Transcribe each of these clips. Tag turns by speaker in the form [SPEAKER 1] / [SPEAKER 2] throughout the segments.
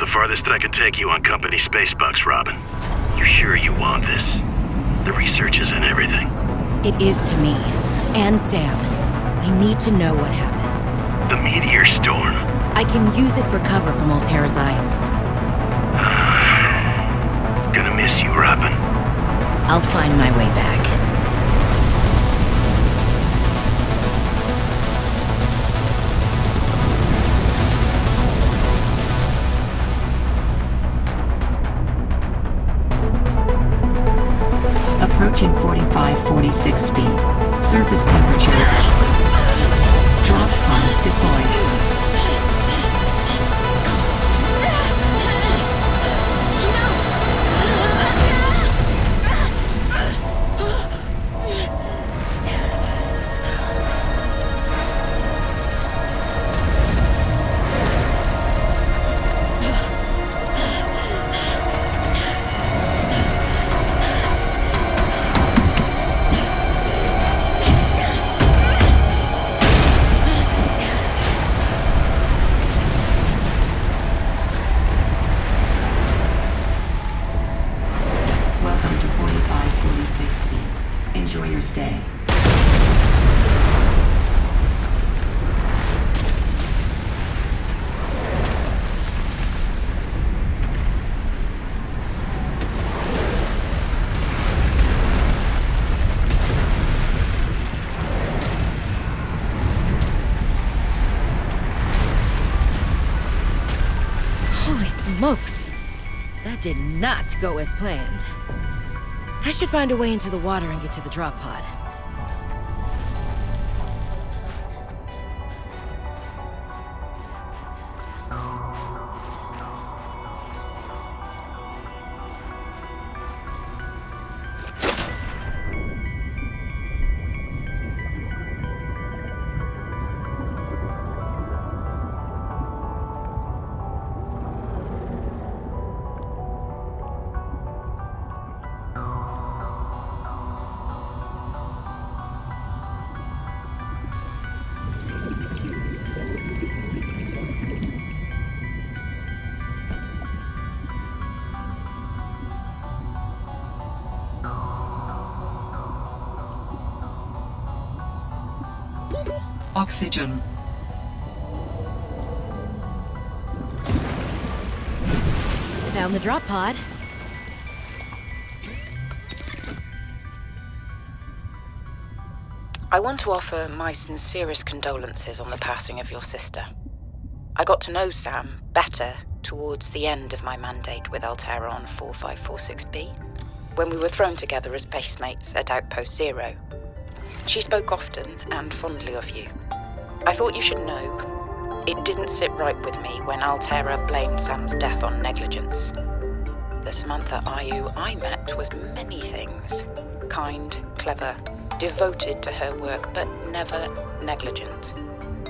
[SPEAKER 1] the farthest I can take you on company space bucks, Robin. You sure you want this? The research is in everything.
[SPEAKER 2] It is to me. And Sam. I need to know what happened.
[SPEAKER 1] The meteor storm.
[SPEAKER 2] I can use it for cover from Altera's eyes.
[SPEAKER 1] Gonna miss you, Robin.
[SPEAKER 2] I'll find my way back.
[SPEAKER 3] Approaching 45-46 feet. Surface temperatures. Drop pod deployed. Enjoy your stay.
[SPEAKER 2] Holy smokes! That did not go as planned. I should find a way into the water and get to the drop pod.
[SPEAKER 3] Oxygen.
[SPEAKER 2] Found the drop pod.
[SPEAKER 4] I want to offer my sincerest condolences on the passing of your sister. I got to know Sam better towards the end of my mandate with Altera on 4546B, when we were thrown together as basemates at Outpost Zero. She spoke often and fondly of you. I thought you should know, it didn't sit right with me when Altera blamed Sam's death on negligence. The Samantha Ayu I met was many things. Kind, clever, devoted to her work, but never negligent.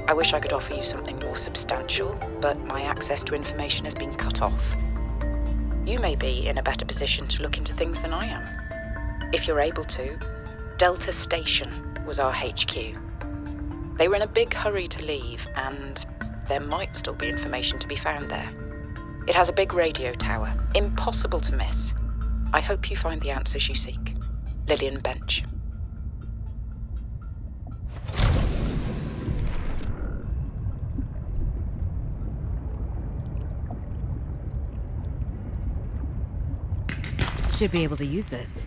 [SPEAKER 4] I wish I could offer you something more substantial, but my access to information has been cut off. You may be in a better position to look into things than I am. If you're able to, Delta Station was our HQ. They were in a big hurry to leave, and there might still be information to be found there. It has a big radio tower, impossible to miss. I hope you find the answers you seek. Lillian Bench.
[SPEAKER 2] Should be able to use this.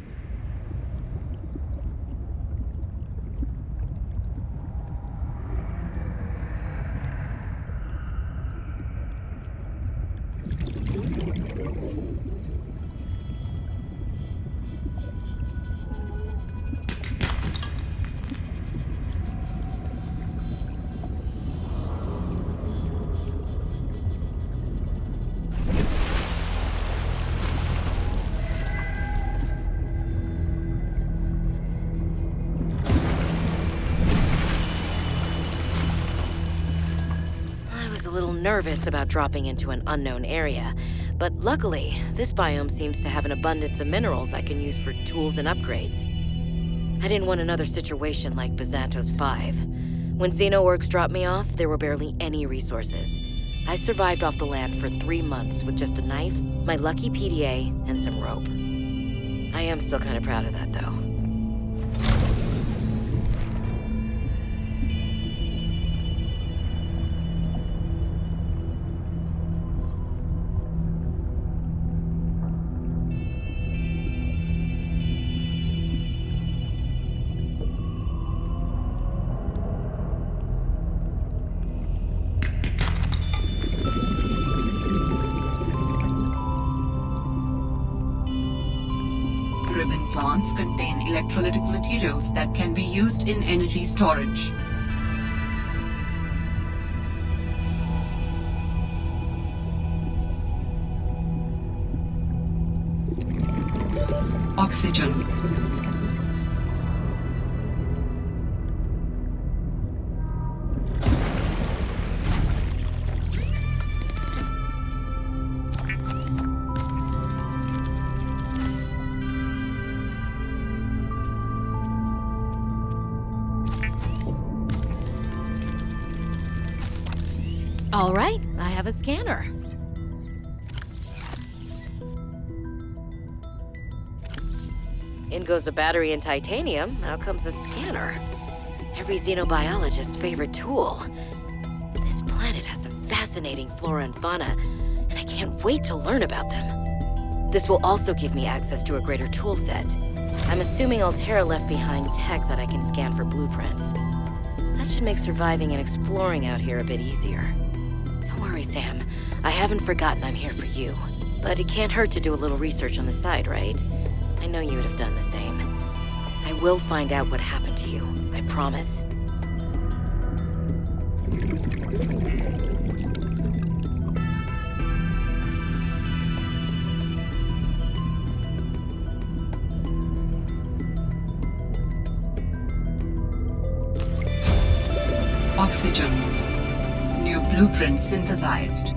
[SPEAKER 2] A little nervous about dropping into an unknown area, but luckily, this biome seems to have an abundance of minerals I can use for tools and upgrades. I didn't want another situation like Bizantos 5. When Xenoworks dropped me off, there were barely any resources. I survived off the land for 3 months with just a knife, my lucky PDA, and some rope. I am still kind of proud of that, though.
[SPEAKER 3] Ribbon plants contain electrolytic materials that can be used in energy storage. Oxygen.
[SPEAKER 2] All right, I have a scanner. In goes a battery and titanium, out comes a scanner. Every xenobiologist's favorite tool. This planet has some fascinating flora and fauna, and I can't wait to learn about them. This will also give me access to a greater tool set. I'm assuming Altera left behind tech that I can scan for blueprints. That should make surviving and exploring out here a bit easier. Don't worry, Sam. I haven't forgotten I'm here for you. But it can't hurt to do a little research on the side, right? I know you would have done the same. I will find out what happened to you. I promise.
[SPEAKER 3] Oxygen. New blueprint synthesized.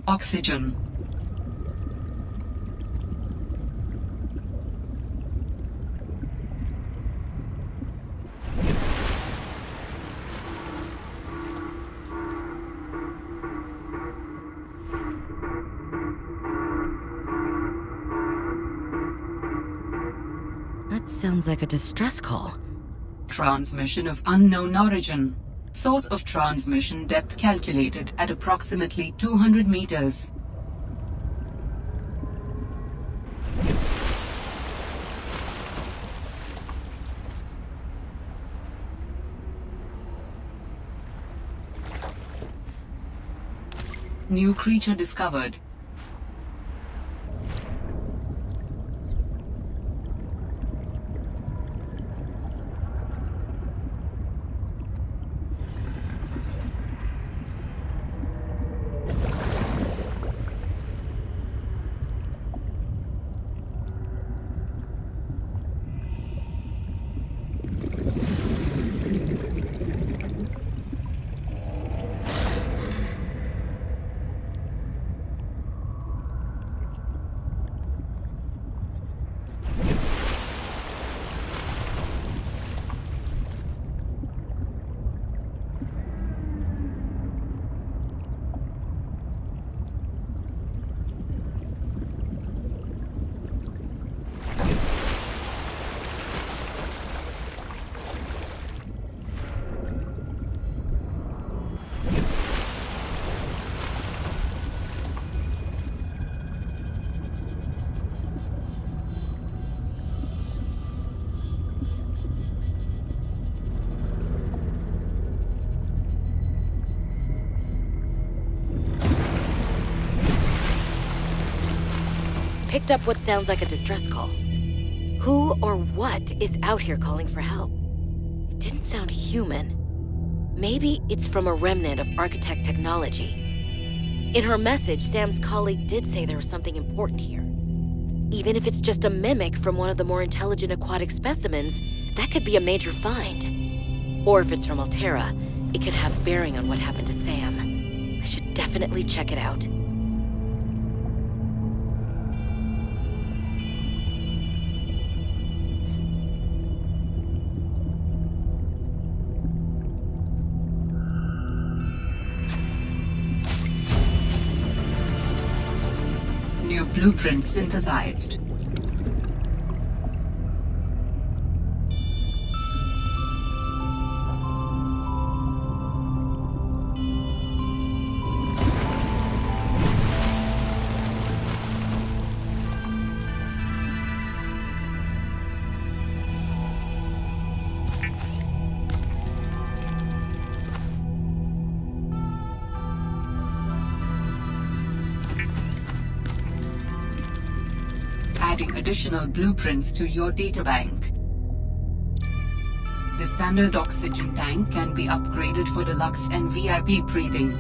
[SPEAKER 3] Oxygen.
[SPEAKER 2] That sounds like a distress call.
[SPEAKER 3] Transmission of unknown origin. Source of transmission depth calculated at approximately 200 meters. New creature discovered.
[SPEAKER 2] Picked up what sounds like a distress call. Who or what is out here calling for help? It didn't sound human. Maybe it's from a remnant of architect technology. In her message, Sam's colleague did say there was something important here. Even if it's just a mimic from one of the more intelligent aquatic specimens, that could be a major find. Or if it's from Altera, it could have bearing on what happened to Sam. I should definitely check it out.
[SPEAKER 3] New blueprint synthesized. Adding additional blueprints to your databank. The standard oxygen tank can be upgraded for deluxe and VIP breathing.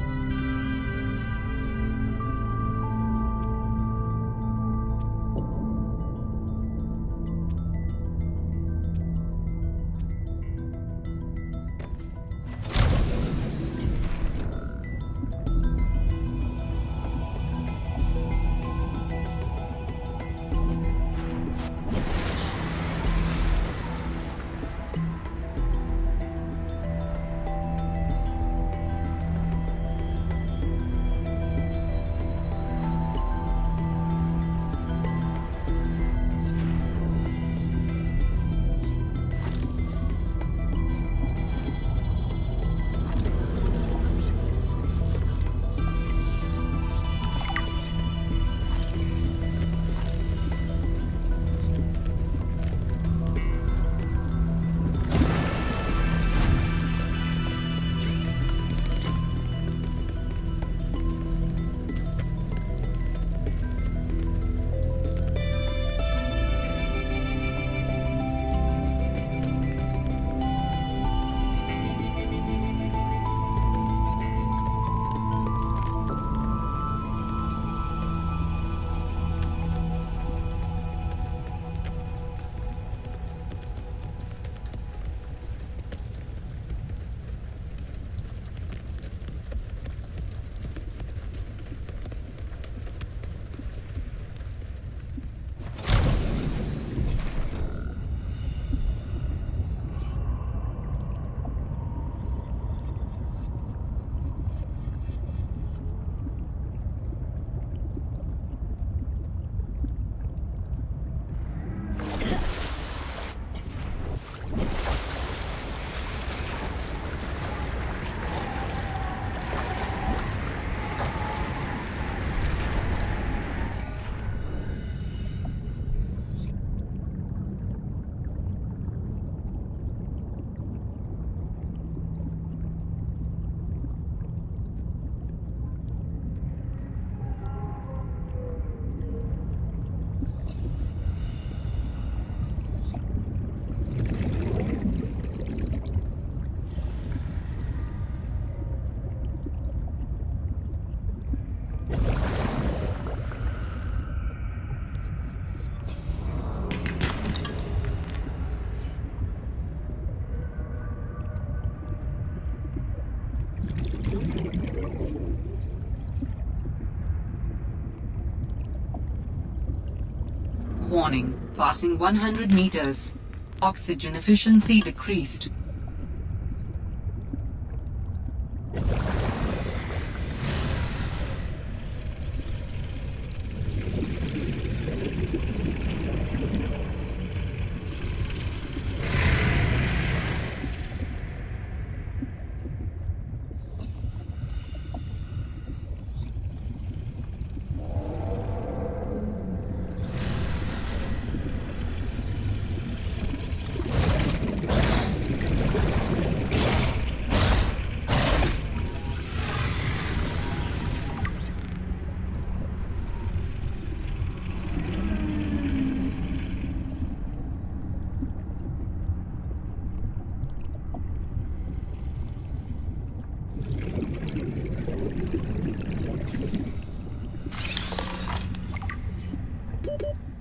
[SPEAKER 3] Warning, passing 100 meters. Oxygen efficiency decreased.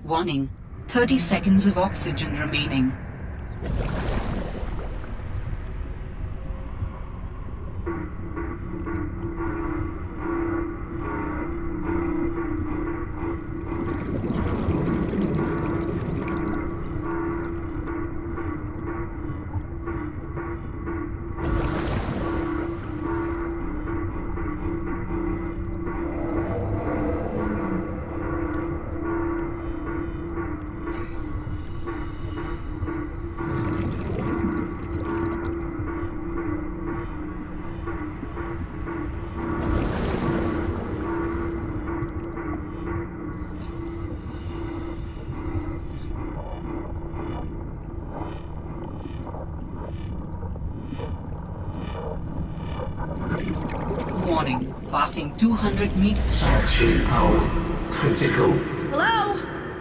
[SPEAKER 3] Warning, 30 seconds of oxygen remaining. Warning, passing 200 meters.
[SPEAKER 5] Sanctuary power critical.
[SPEAKER 2] Hello?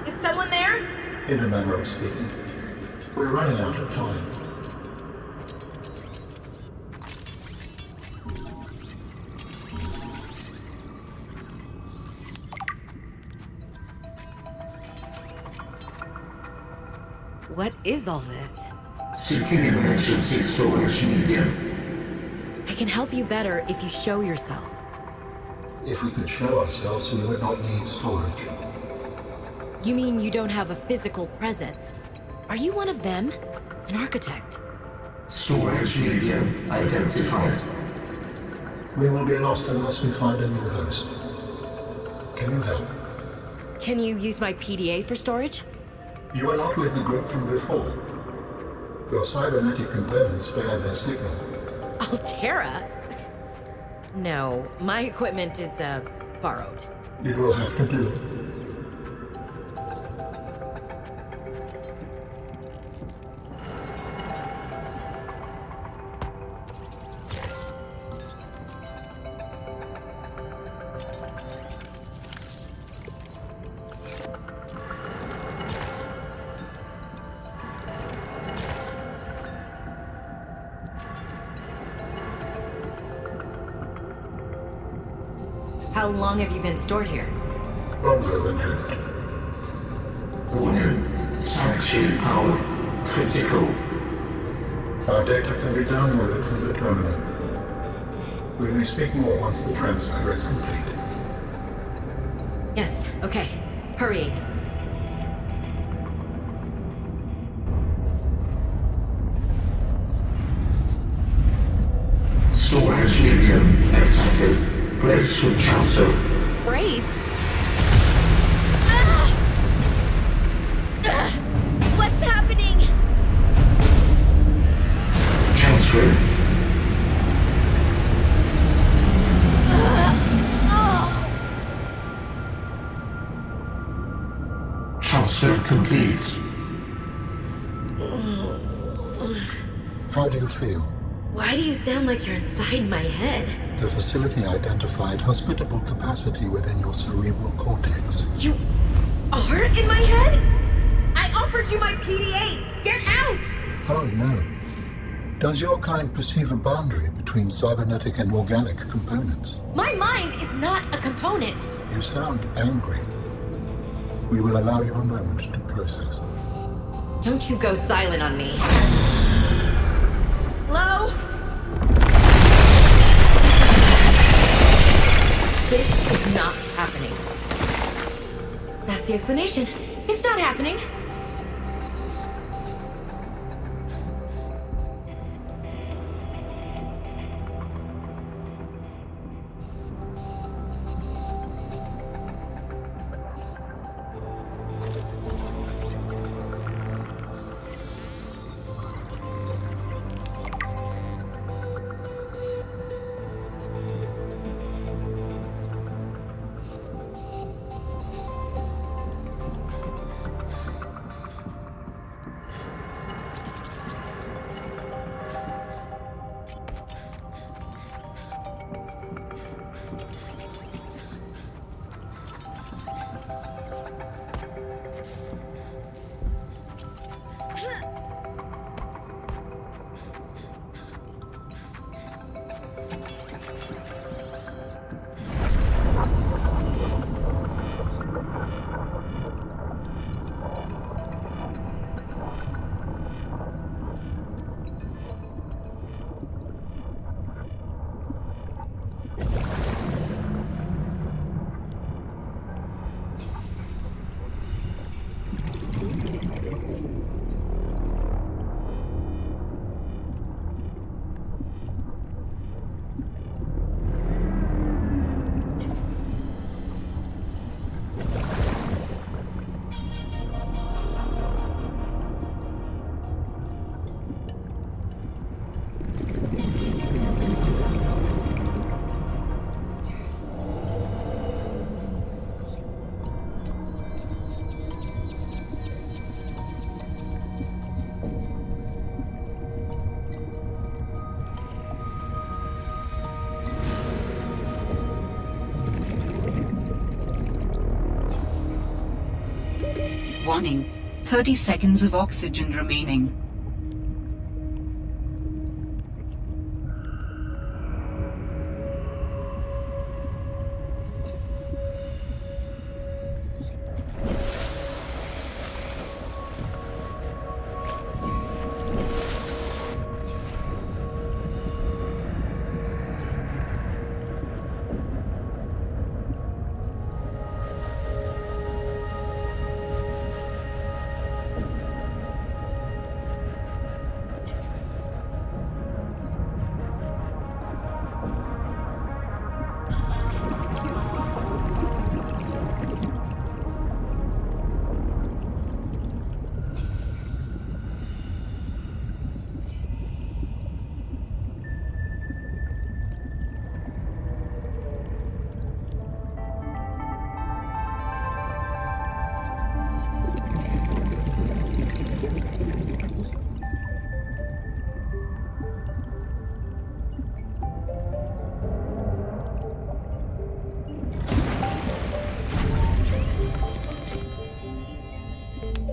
[SPEAKER 2] Is someone there?
[SPEAKER 5] In a manner of speaking. We're running out of time.
[SPEAKER 2] What is all this?
[SPEAKER 5] Seeking emergency storage medium.
[SPEAKER 2] I can help you better if you show yourself.
[SPEAKER 5] If we could show ourselves, we would not need storage.
[SPEAKER 2] You mean you don't have a physical presence? Are you one of them? An architect?
[SPEAKER 5] Storage medium identified. We will be lost unless we find a new host. Can you help?
[SPEAKER 2] Can you use my PDA for storage?
[SPEAKER 5] You are not with the group from before. Your cybernetic components bear their signal.
[SPEAKER 2] Altera? No, my equipment is, borrowed.
[SPEAKER 5] It will have to do.
[SPEAKER 2] How long have you been stored here?
[SPEAKER 5] Longer than hoped. Warning. Sanctuary power critical. Our data can be downloaded from the terminal. We may speak more once the transfer is complete.
[SPEAKER 2] Yes, okay. Hurrying.
[SPEAKER 5] Storage medium accepted. Brace for transfer.
[SPEAKER 2] Brace? What's happening?
[SPEAKER 5] Transfer. Transfer complete. How do you feel?
[SPEAKER 2] Why do you sound like you're inside my head?
[SPEAKER 5] The facility identified hospitable capacity within your cerebral cortex.
[SPEAKER 2] You are in my head? I offered you my PDA! Get out!
[SPEAKER 5] Oh no. Does your kind perceive a boundary between cybernetic and organic components?
[SPEAKER 2] My mind is not a component!
[SPEAKER 5] You sound angry. We will allow you a moment to process.
[SPEAKER 2] Don't you go silent on me. Hello? This is not happening. That's the explanation. It's not happening!
[SPEAKER 3] Warning. 30 seconds of oxygen remaining.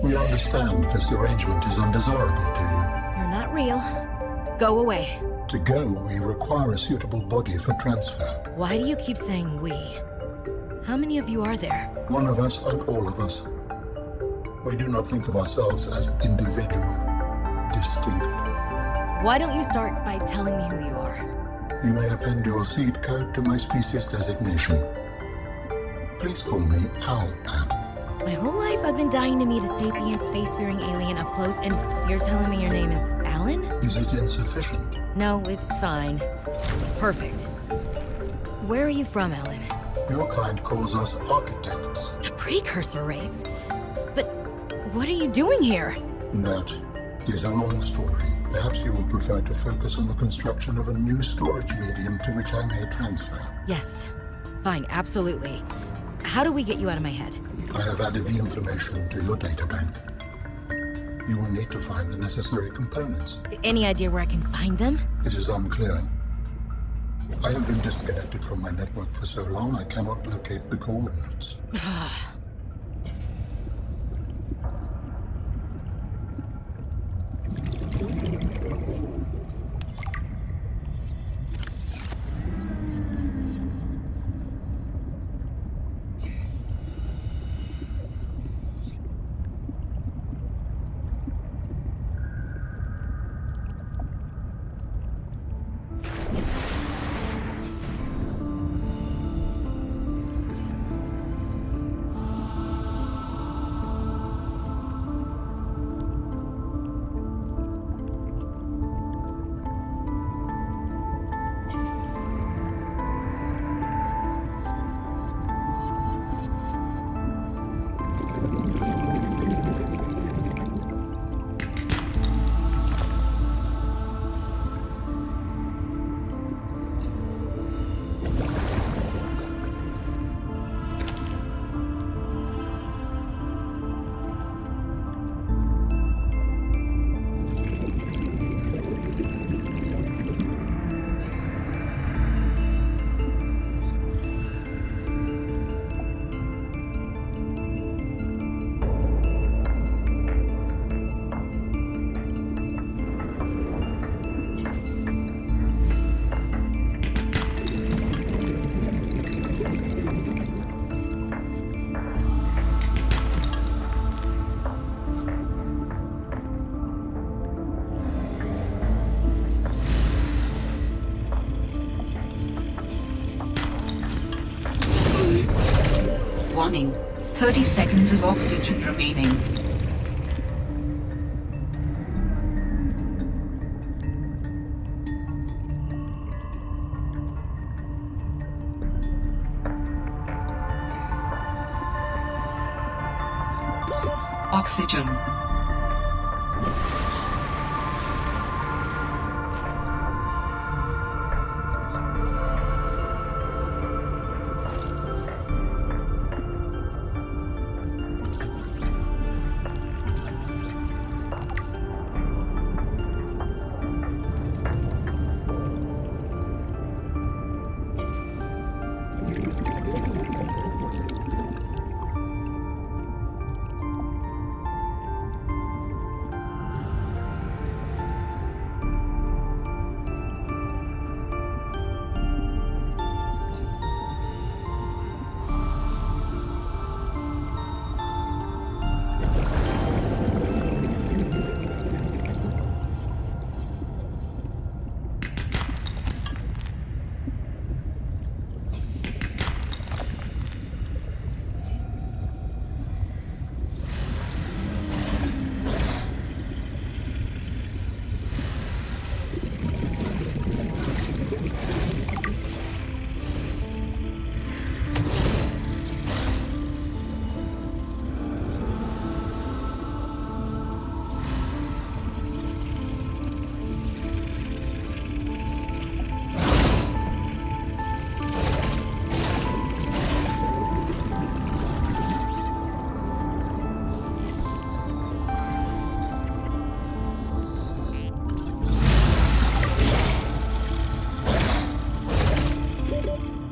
[SPEAKER 5] We understand this arrangement is undesirable to
[SPEAKER 2] You're not real. Go away.
[SPEAKER 5] you. To go, we require a suitable body for transfer.
[SPEAKER 2] Why do you keep saying we? How many of you are there?
[SPEAKER 5] One of us and all of us. We do not think of ourselves as individual, distinct.
[SPEAKER 2] Why don't you start by telling me who you are?
[SPEAKER 5] You may append your seed code to my species designation. Please call me Al.
[SPEAKER 2] My whole life I've been dying to meet a sapient spacefaring alien up close, and you're telling me your name is Alan?
[SPEAKER 5] Is it insufficient?
[SPEAKER 2] No, it's fine. Perfect. Where are you from, Alan?
[SPEAKER 5] Your kind calls us architects.
[SPEAKER 2] The precursor race? But what are you doing here?
[SPEAKER 5] That is a long story. Perhaps you would prefer to focus on the construction of a new storage medium to which I may transfer.
[SPEAKER 2] Yes. Fine, absolutely. How do we get you out of my head?
[SPEAKER 5] I have added the information to your databank. You will need to find the necessary components.
[SPEAKER 2] Any idea where I can find them?
[SPEAKER 5] It is unclear. I have been disconnected from my network for so long I cannot locate the coordinates.
[SPEAKER 3] running. 30 seconds of oxygen remaining. Oxygen.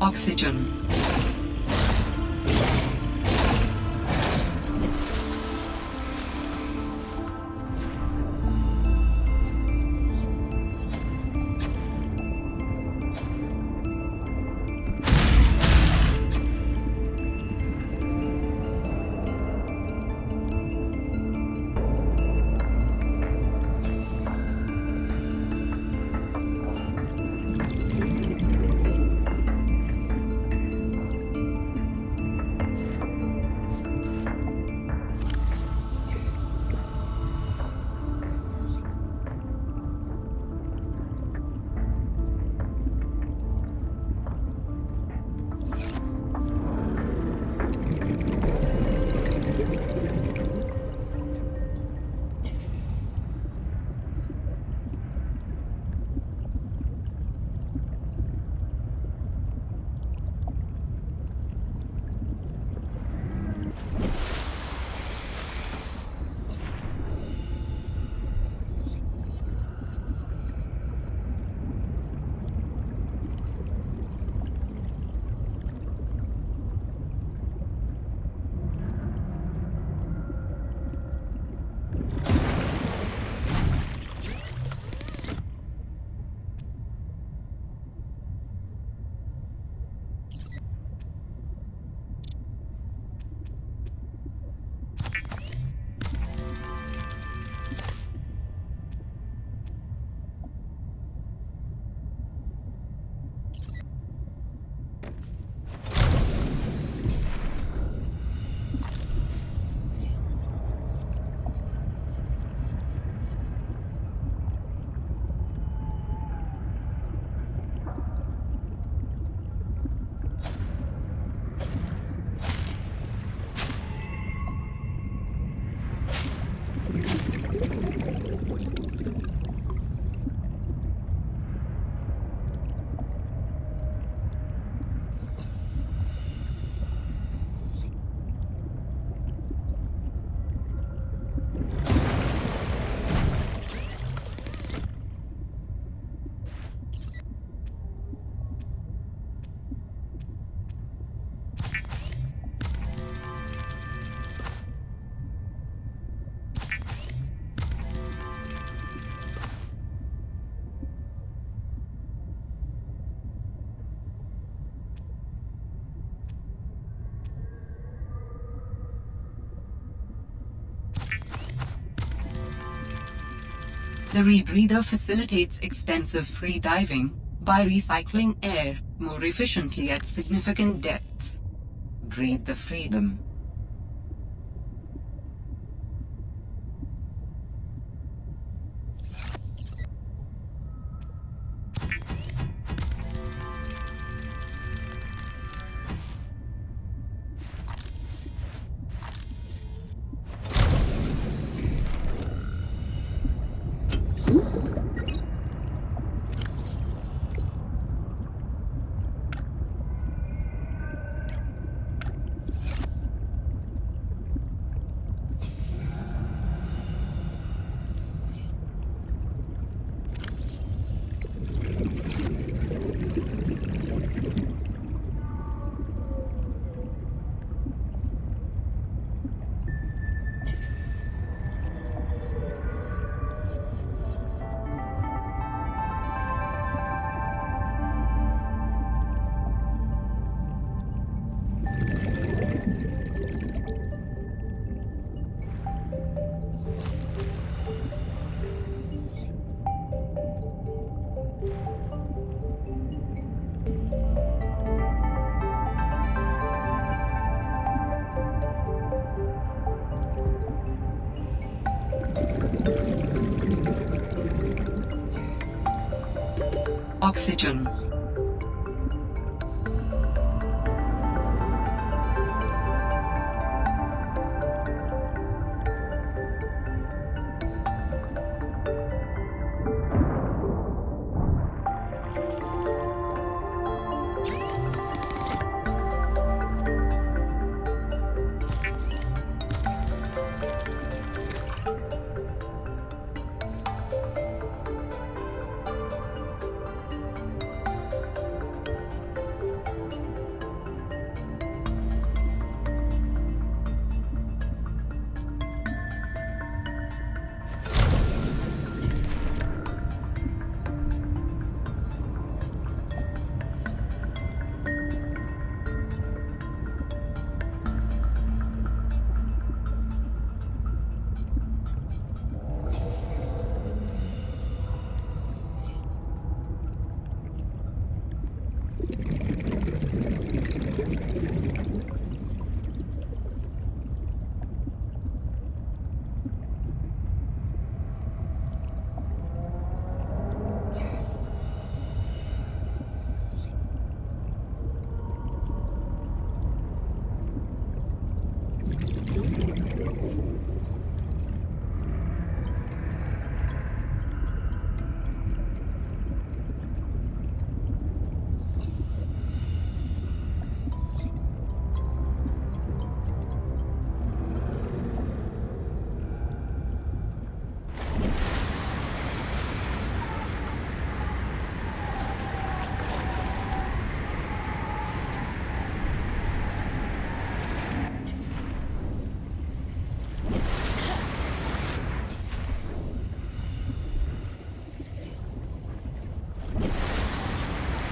[SPEAKER 3] Oxygen. The rebreather facilitates extensive free diving by recycling air more efficiently at significant depths. Breathe the freedom. Oxygen.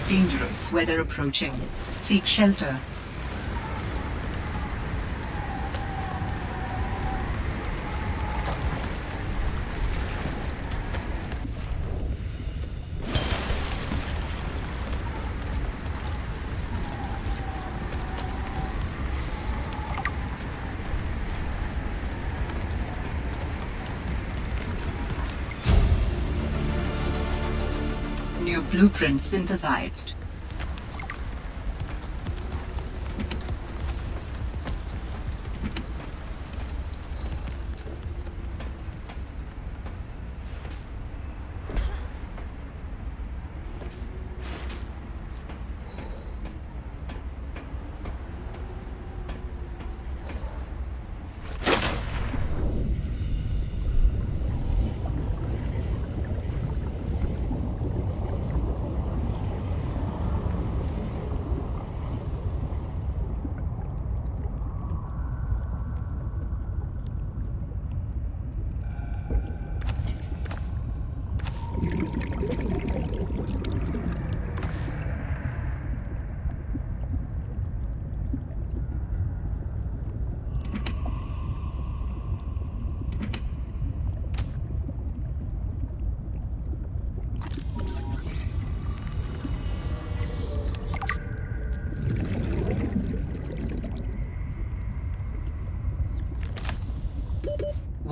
[SPEAKER 3] Dangerous weather approaching. Seek shelter. New blueprint synthesized.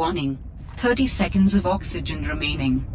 [SPEAKER 3] Warning. 30 seconds of oxygen remaining.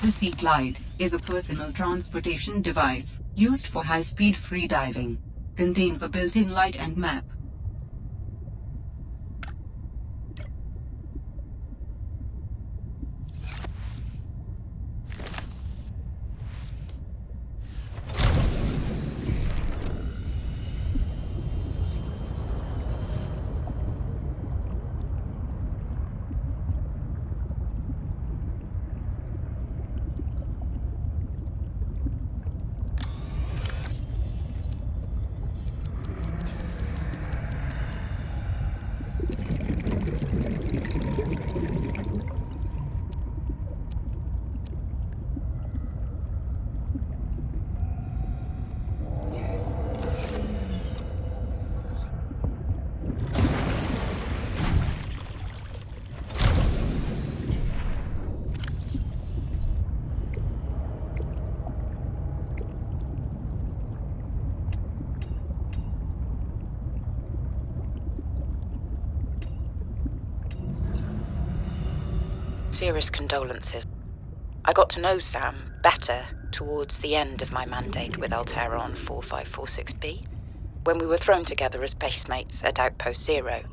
[SPEAKER 3] The Sea Glide is a personal transportation device used for high-speed freediving. Contains a built-in light and map.
[SPEAKER 4] Sincerest condolences. I got to know Sam better towards the end of my mandate with Alteron 4546B, when we were thrown together as basemates at Outpost Zero.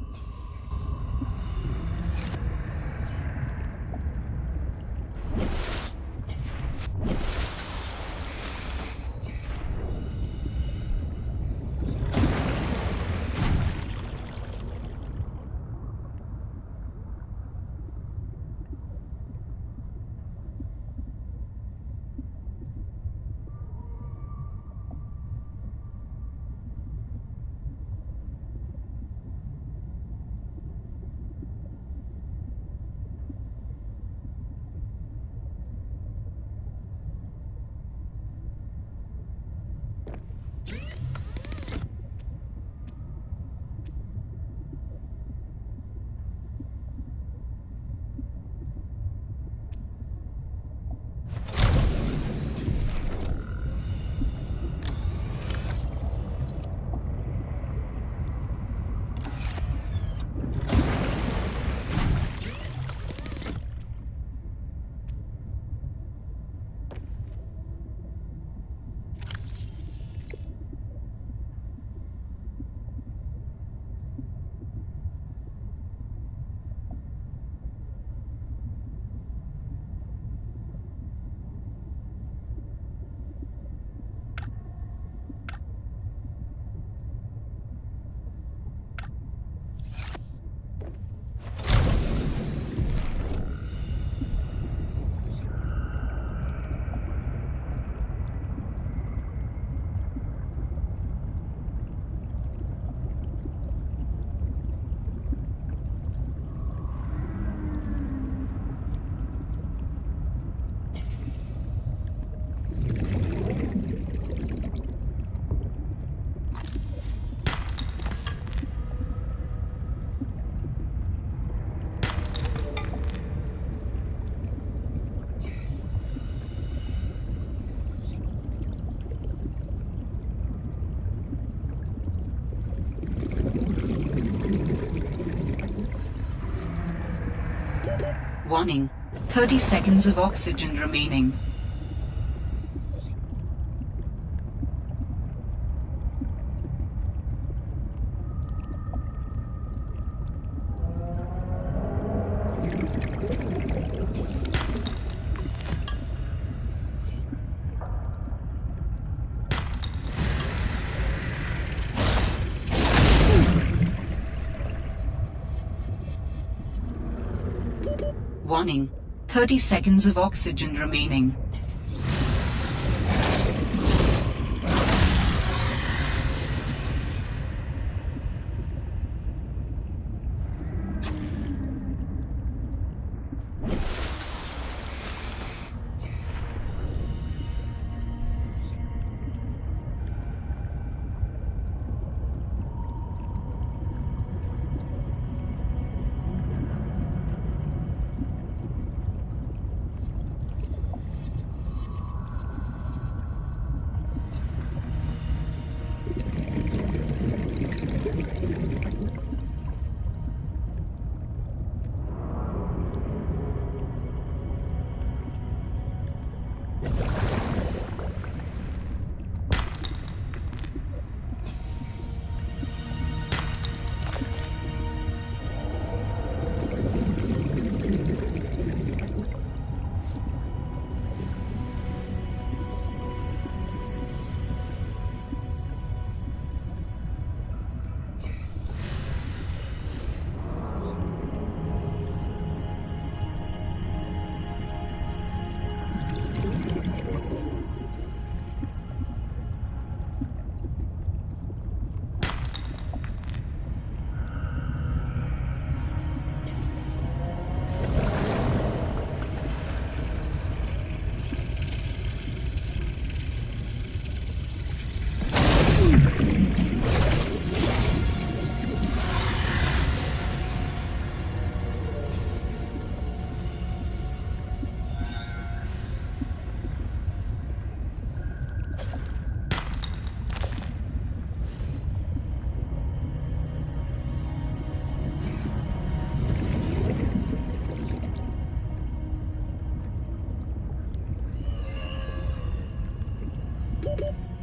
[SPEAKER 3] Warning. 30 seconds of oxygen remaining. Warning. 30 seconds of oxygen remaining.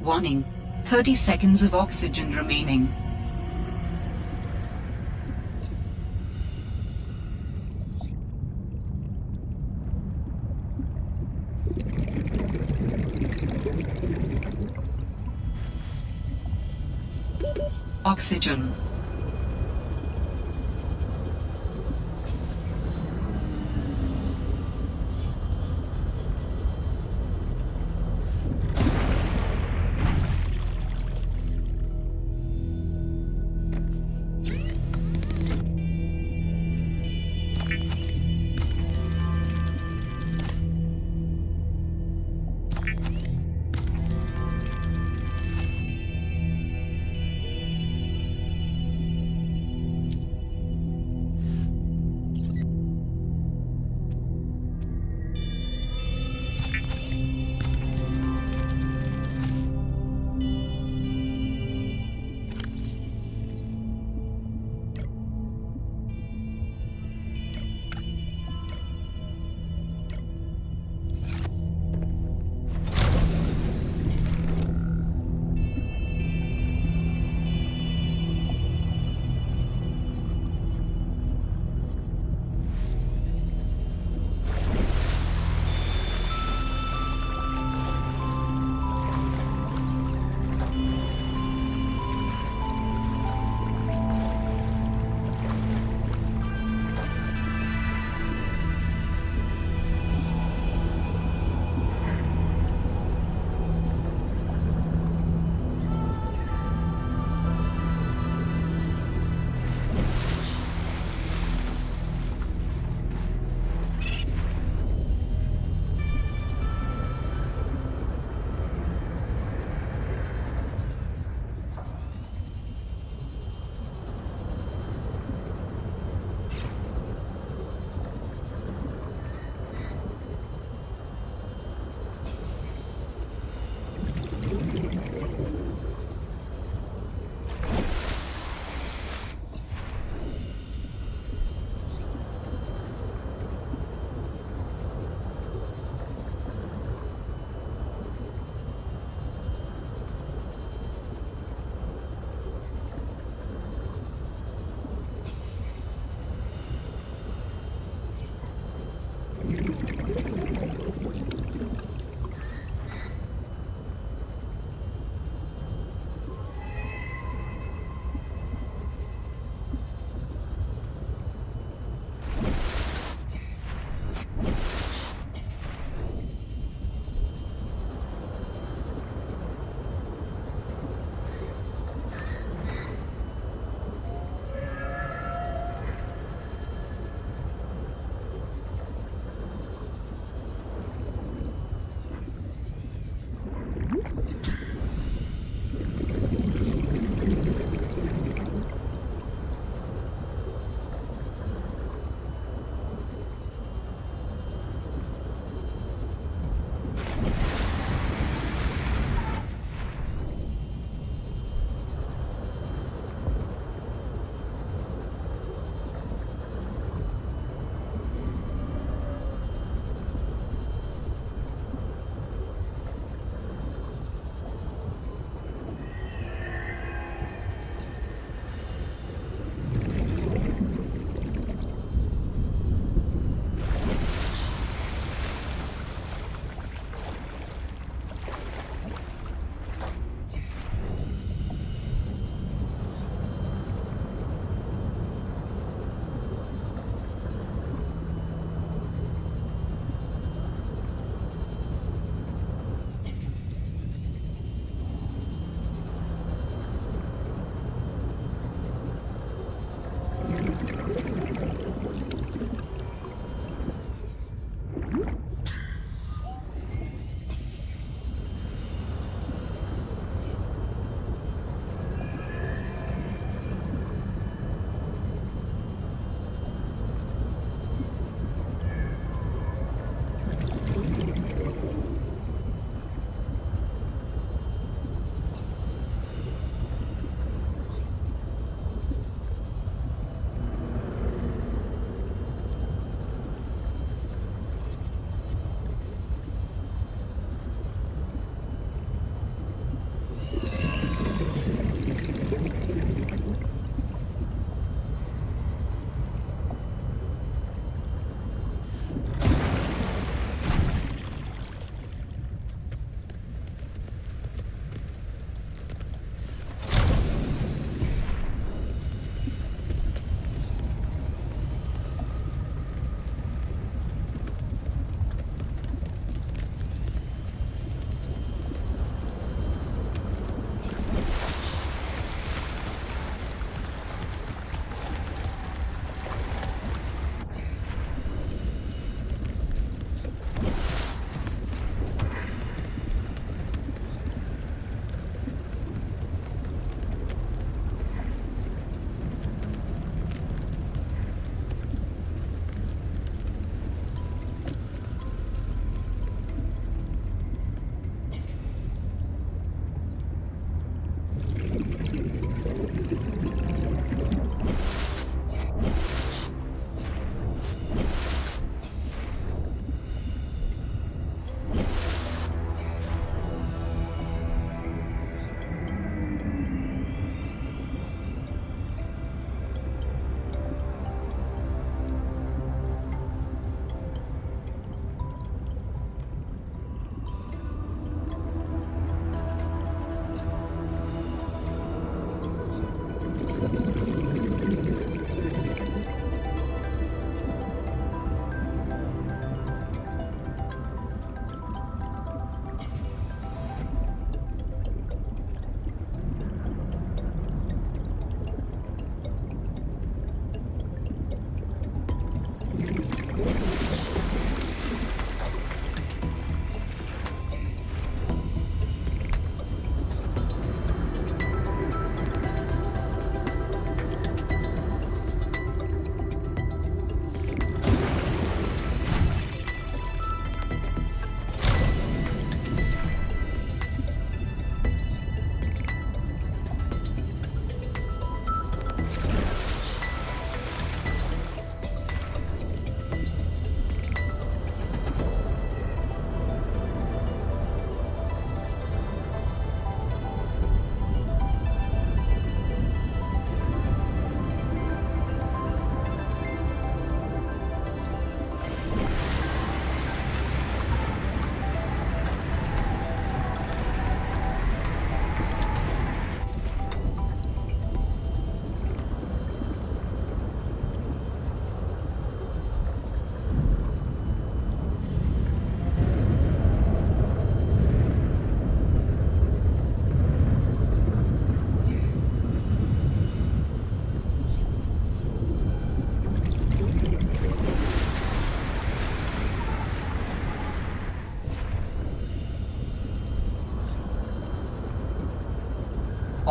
[SPEAKER 3] Warning. 30 seconds of oxygen remaining. Oxygen.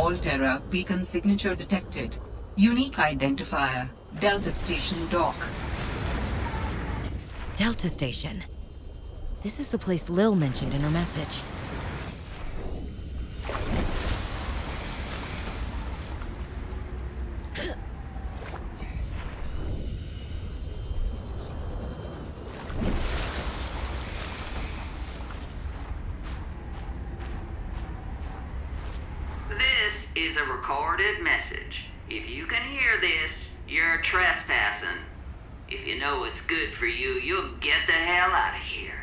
[SPEAKER 3] Altera beacon signature detected. Unique identifier. Delta Station Dock.
[SPEAKER 2] Delta Station. This is the place Lil mentioned in her message.
[SPEAKER 6] This is a recorded message. If you can hear this, you're trespassing. If you know what's good for you, you'll get the hell out of here.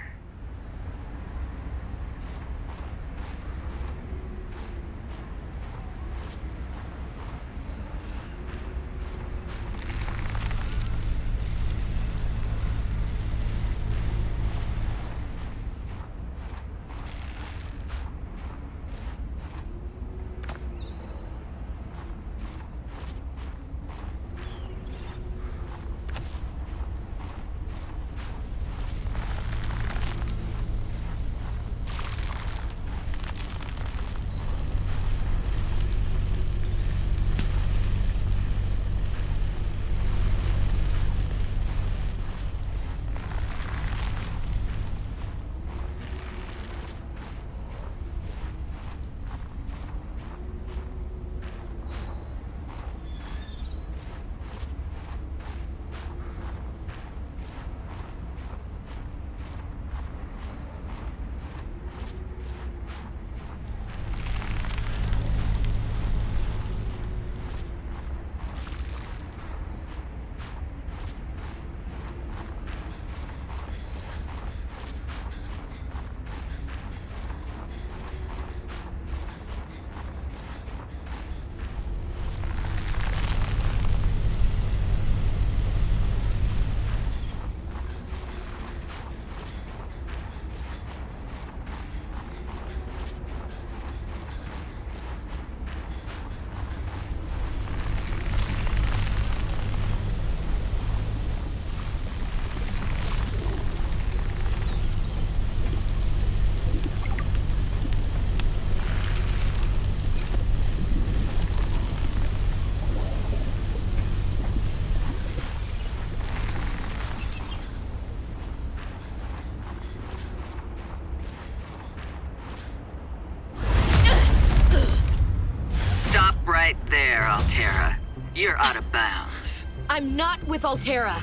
[SPEAKER 6] Right there, Altera. You're out of bounds.
[SPEAKER 2] I'm not with Altera.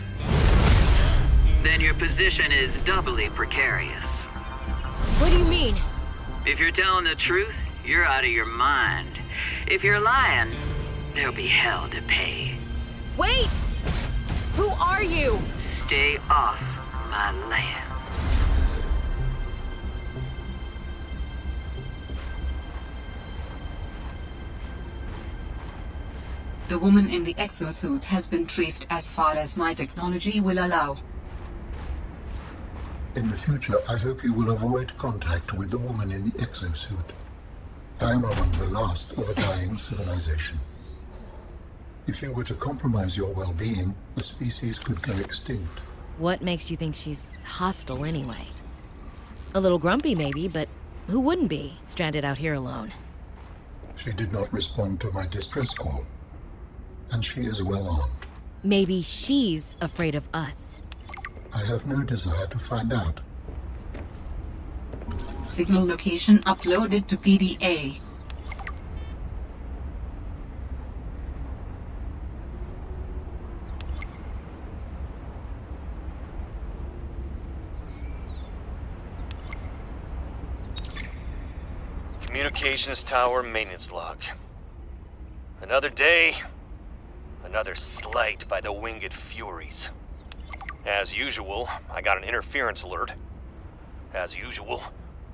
[SPEAKER 6] Then your position is doubly precarious.
[SPEAKER 2] What do you mean?
[SPEAKER 6] If you're telling the truth, you're out of your mind. If you're lying, there'll be hell to pay.
[SPEAKER 2] Wait! Who are you?
[SPEAKER 6] Stay off my land.
[SPEAKER 3] The woman in the exosuit has been traced as far as my technology will allow.
[SPEAKER 5] In the future, I hope you will avoid contact with the woman in the exosuit. I am among the last of a dying civilization. If you were to compromise your well-being, the species could go extinct.
[SPEAKER 2] What makes you think she's hostile anyway? A little grumpy maybe, but who wouldn't be, stranded out here alone?
[SPEAKER 5] She did not respond to my distress call. And she is well armed.
[SPEAKER 2] Maybe she's afraid of us.
[SPEAKER 5] I have no desire to find out.
[SPEAKER 3] Signal location uploaded to PDA.
[SPEAKER 7] Communications tower maintenance log. Another day, another slight by the winged furies. As usual, I got an interference alert. As usual,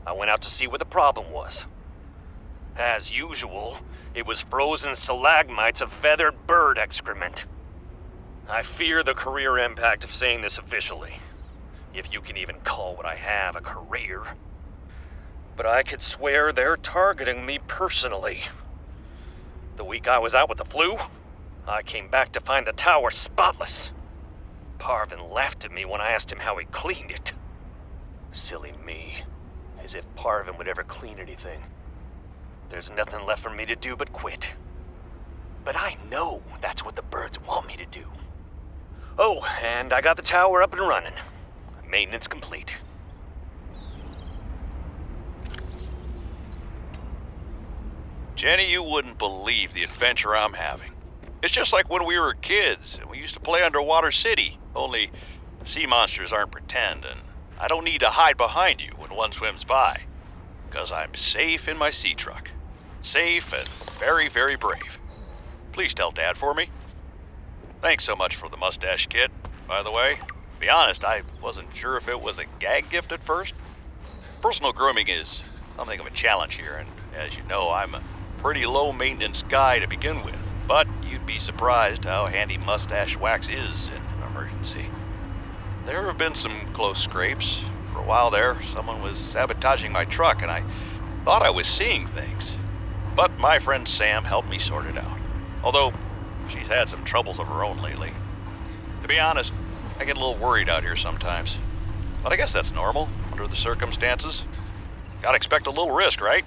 [SPEAKER 7] I went out to see what the problem was. As usual, it was frozen stalagmites of feathered bird excrement. I fear the career impact of saying this officially, if you can even call what I have a career. But I could swear they're targeting me personally. The week I was out with the flu, I came back to find the tower spotless. Parvin laughed at me when I asked him how he cleaned it. Silly me. As if Parvin would ever clean anything. there's nothing left for me to do but quit. But I know that's what the birds want me to do. Oh, and I got the tower up and running. Maintenance complete.
[SPEAKER 8] Jenny, you wouldn't believe the adventure I'm having. It's just like when we were kids and we used to play Underwater City, only sea monsters aren't pretend, and I don't need to hide behind you when one swims by, because I'm safe in my sea truck. Safe and very, very brave. Please tell Dad for me. Thanks so much for the mustache kit, by the way. To be honest, I wasn't sure if it was a gag gift at first. Personal grooming is something of a challenge here, and as you know, I'm a pretty low-maintenance guy to begin with, but you'd be surprised how handy mustache wax is in an emergency. There have been some close scrapes. For a while there, someone was sabotaging my truck, and I thought I was seeing things. But my friend Sam helped me sort it out. Although, she's had some troubles of her own lately. To be honest, I get a little worried out here sometimes. But I guess that's normal, under the circumstances. Gotta expect a little risk, right?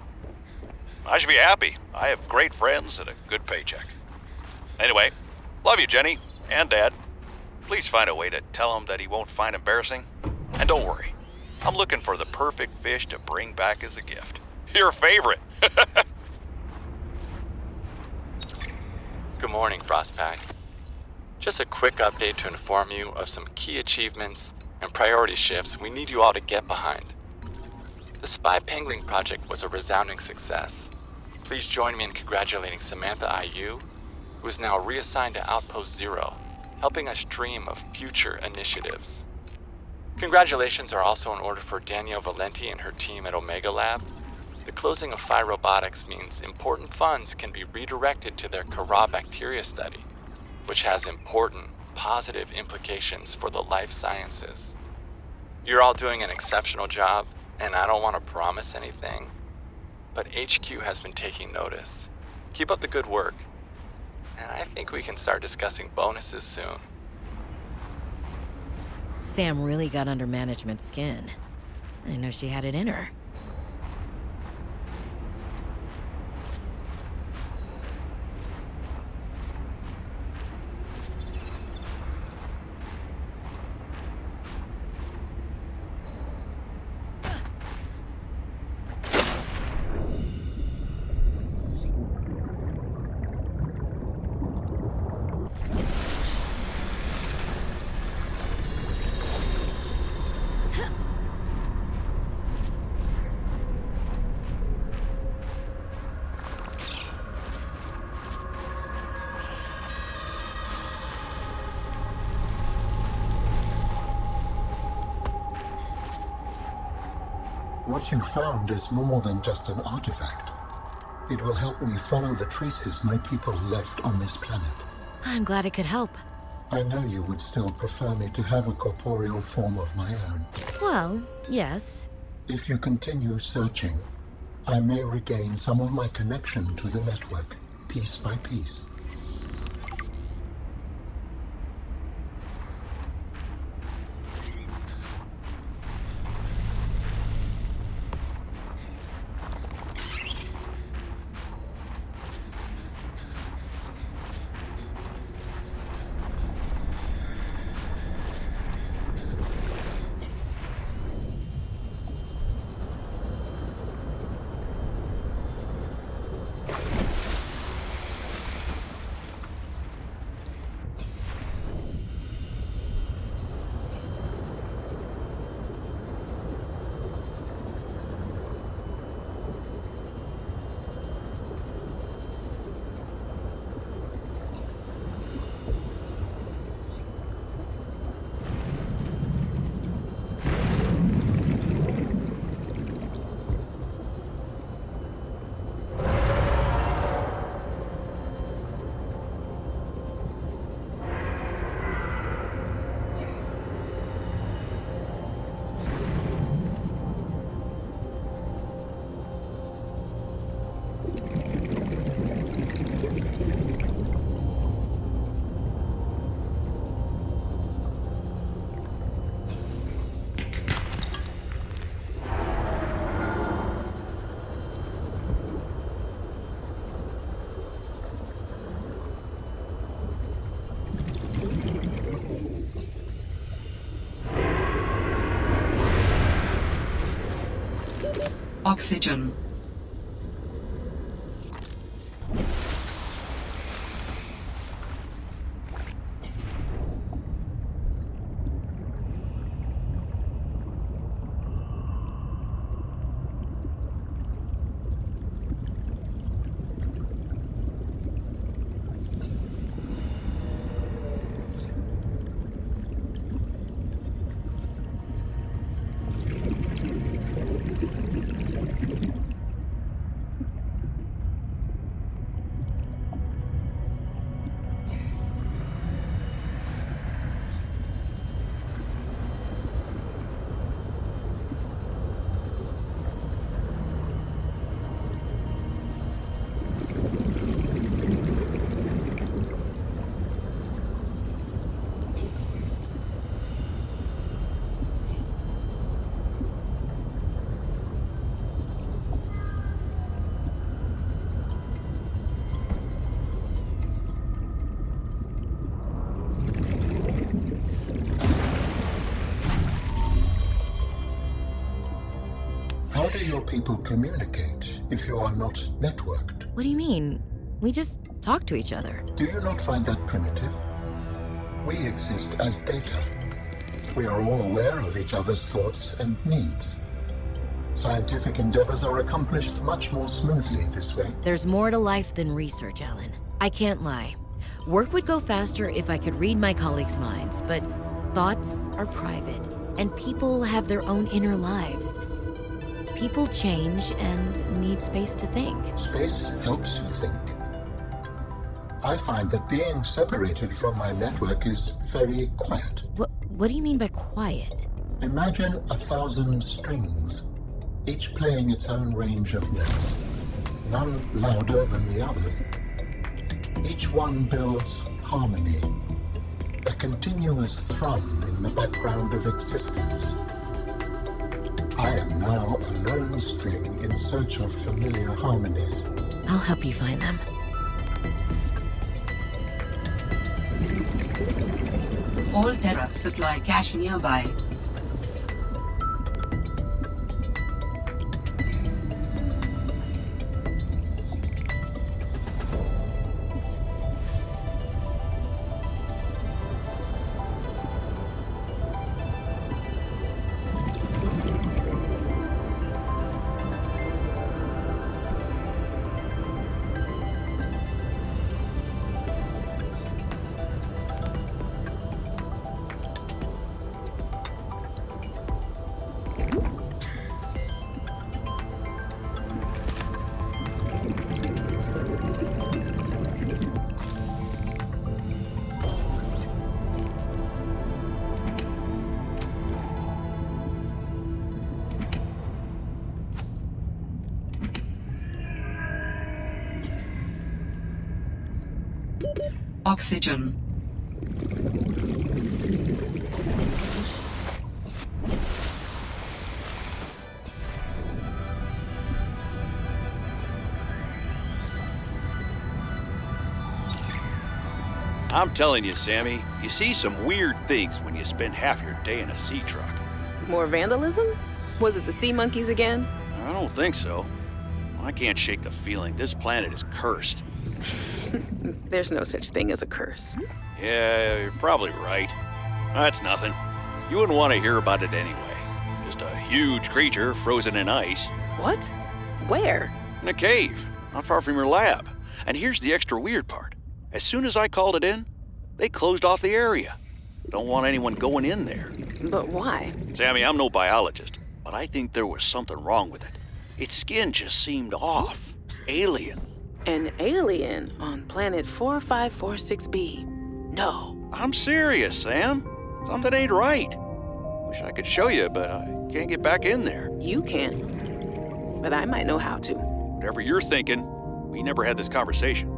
[SPEAKER 8] I should be happy. I have great friends and a good paycheck. Anyway, love you, Jenny, and Dad. Please find a way to tell him that he won't find embarrassing. And don't worry, I'm looking for the perfect fish to bring back as a gift. Your favorite.
[SPEAKER 9] Good morning, Frostpack. Just a quick update to inform you of some key achievements and priority shifts we need you all to get behind. The Spy Pangling project was a resounding success. Please join me in congratulating Samantha IU, who is now reassigned to Outpost Zero, helping us dream of future initiatives. Congratulations are also in order for Danielle Valenti and her team at Omega Lab. The closing of Phi Robotics means important funds can be redirected to their Kara bacteria study, which has important, positive implications for the life sciences. You're all doing an exceptional job, and I don't want to promise anything, but HQ has been taking notice. Keep up the good work, and I think we can start discussing bonuses soon.
[SPEAKER 2] Sam really got under management's skin. I didn't know she had it in her.
[SPEAKER 5] What you found is more than just an artifact. It will help me follow the traces my people left on this planet.
[SPEAKER 2] I'm glad it could help.
[SPEAKER 5] I know you would still prefer me to have a corporeal form of my own.
[SPEAKER 2] Well, yes.
[SPEAKER 5] If you continue searching, I may regain some of my connection to the network, piece by piece.
[SPEAKER 3] Oxygen.
[SPEAKER 5] How do your people communicate if you are not networked?
[SPEAKER 2] What do you mean? We just talk to each other.
[SPEAKER 5] Do you not find that primitive? We exist as data. We are all aware of each other's thoughts and needs. Scientific endeavors are accomplished much more smoothly this way.
[SPEAKER 2] There's more to life than research, Alan. I can't lie. Work would go faster if I could read my colleagues' minds, but thoughts are private, and people have their own inner lives. People change and need space to think.
[SPEAKER 5] Space helps you think. I find that being separated from my network is very quiet.
[SPEAKER 2] What do you mean by quiet?
[SPEAKER 5] Imagine 1,000 strings, each playing its own range of notes, none louder than the others. Each one builds harmony, a continuous thrum in the background of existence. I am now a lone string in search of familiar harmonies.
[SPEAKER 2] I'll help you find them.
[SPEAKER 3] All Terra supply cache nearby. Oxygen.
[SPEAKER 8] I'm telling you, Sammy, you see some weird things when you spend half your day in a sea truck.
[SPEAKER 10] More vandalism? Was it the sea monkeys again?
[SPEAKER 8] I don't think so. I can't shake the feeling this planet is cursed.
[SPEAKER 10] There's no such thing as a curse.
[SPEAKER 8] Yeah, you're probably right. That's nothing. You wouldn't want to hear about it anyway. Just a huge creature frozen in ice.
[SPEAKER 10] What? Where?
[SPEAKER 8] In a cave, not far from your lab. And here's the extra weird part. As soon as I called it in, they closed off the area. Don't want anyone going in there.
[SPEAKER 10] But why?
[SPEAKER 8] Sammy, I'm no biologist, but I think there was something wrong with it. Its skin just seemed off. Alien.
[SPEAKER 10] An alien on planet 4546b. No.
[SPEAKER 8] I'm serious, Sam. Something ain't right. Wish I could show you, but I can't get back in there.
[SPEAKER 10] You can. But I might know how to.
[SPEAKER 8] Whatever you're thinking, we never had this conversation.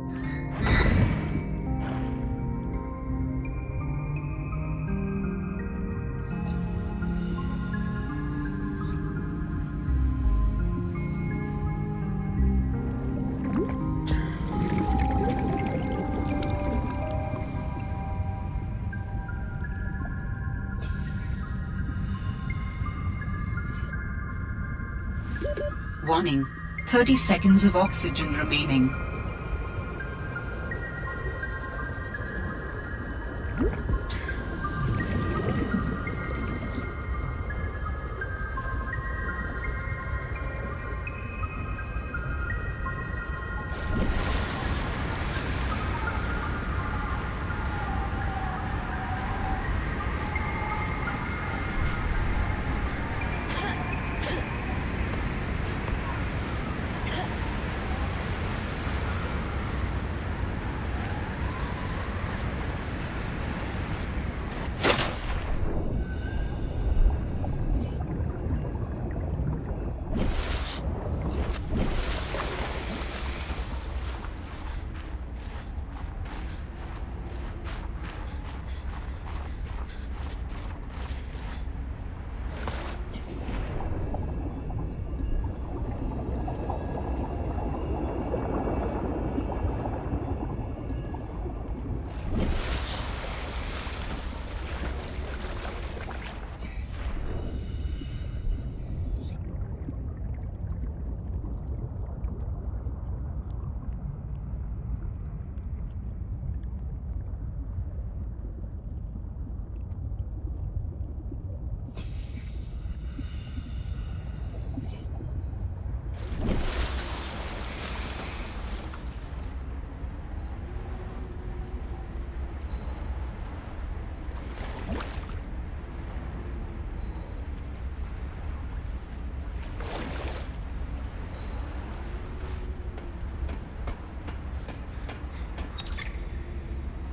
[SPEAKER 3] Warning. 30 seconds of oxygen remaining.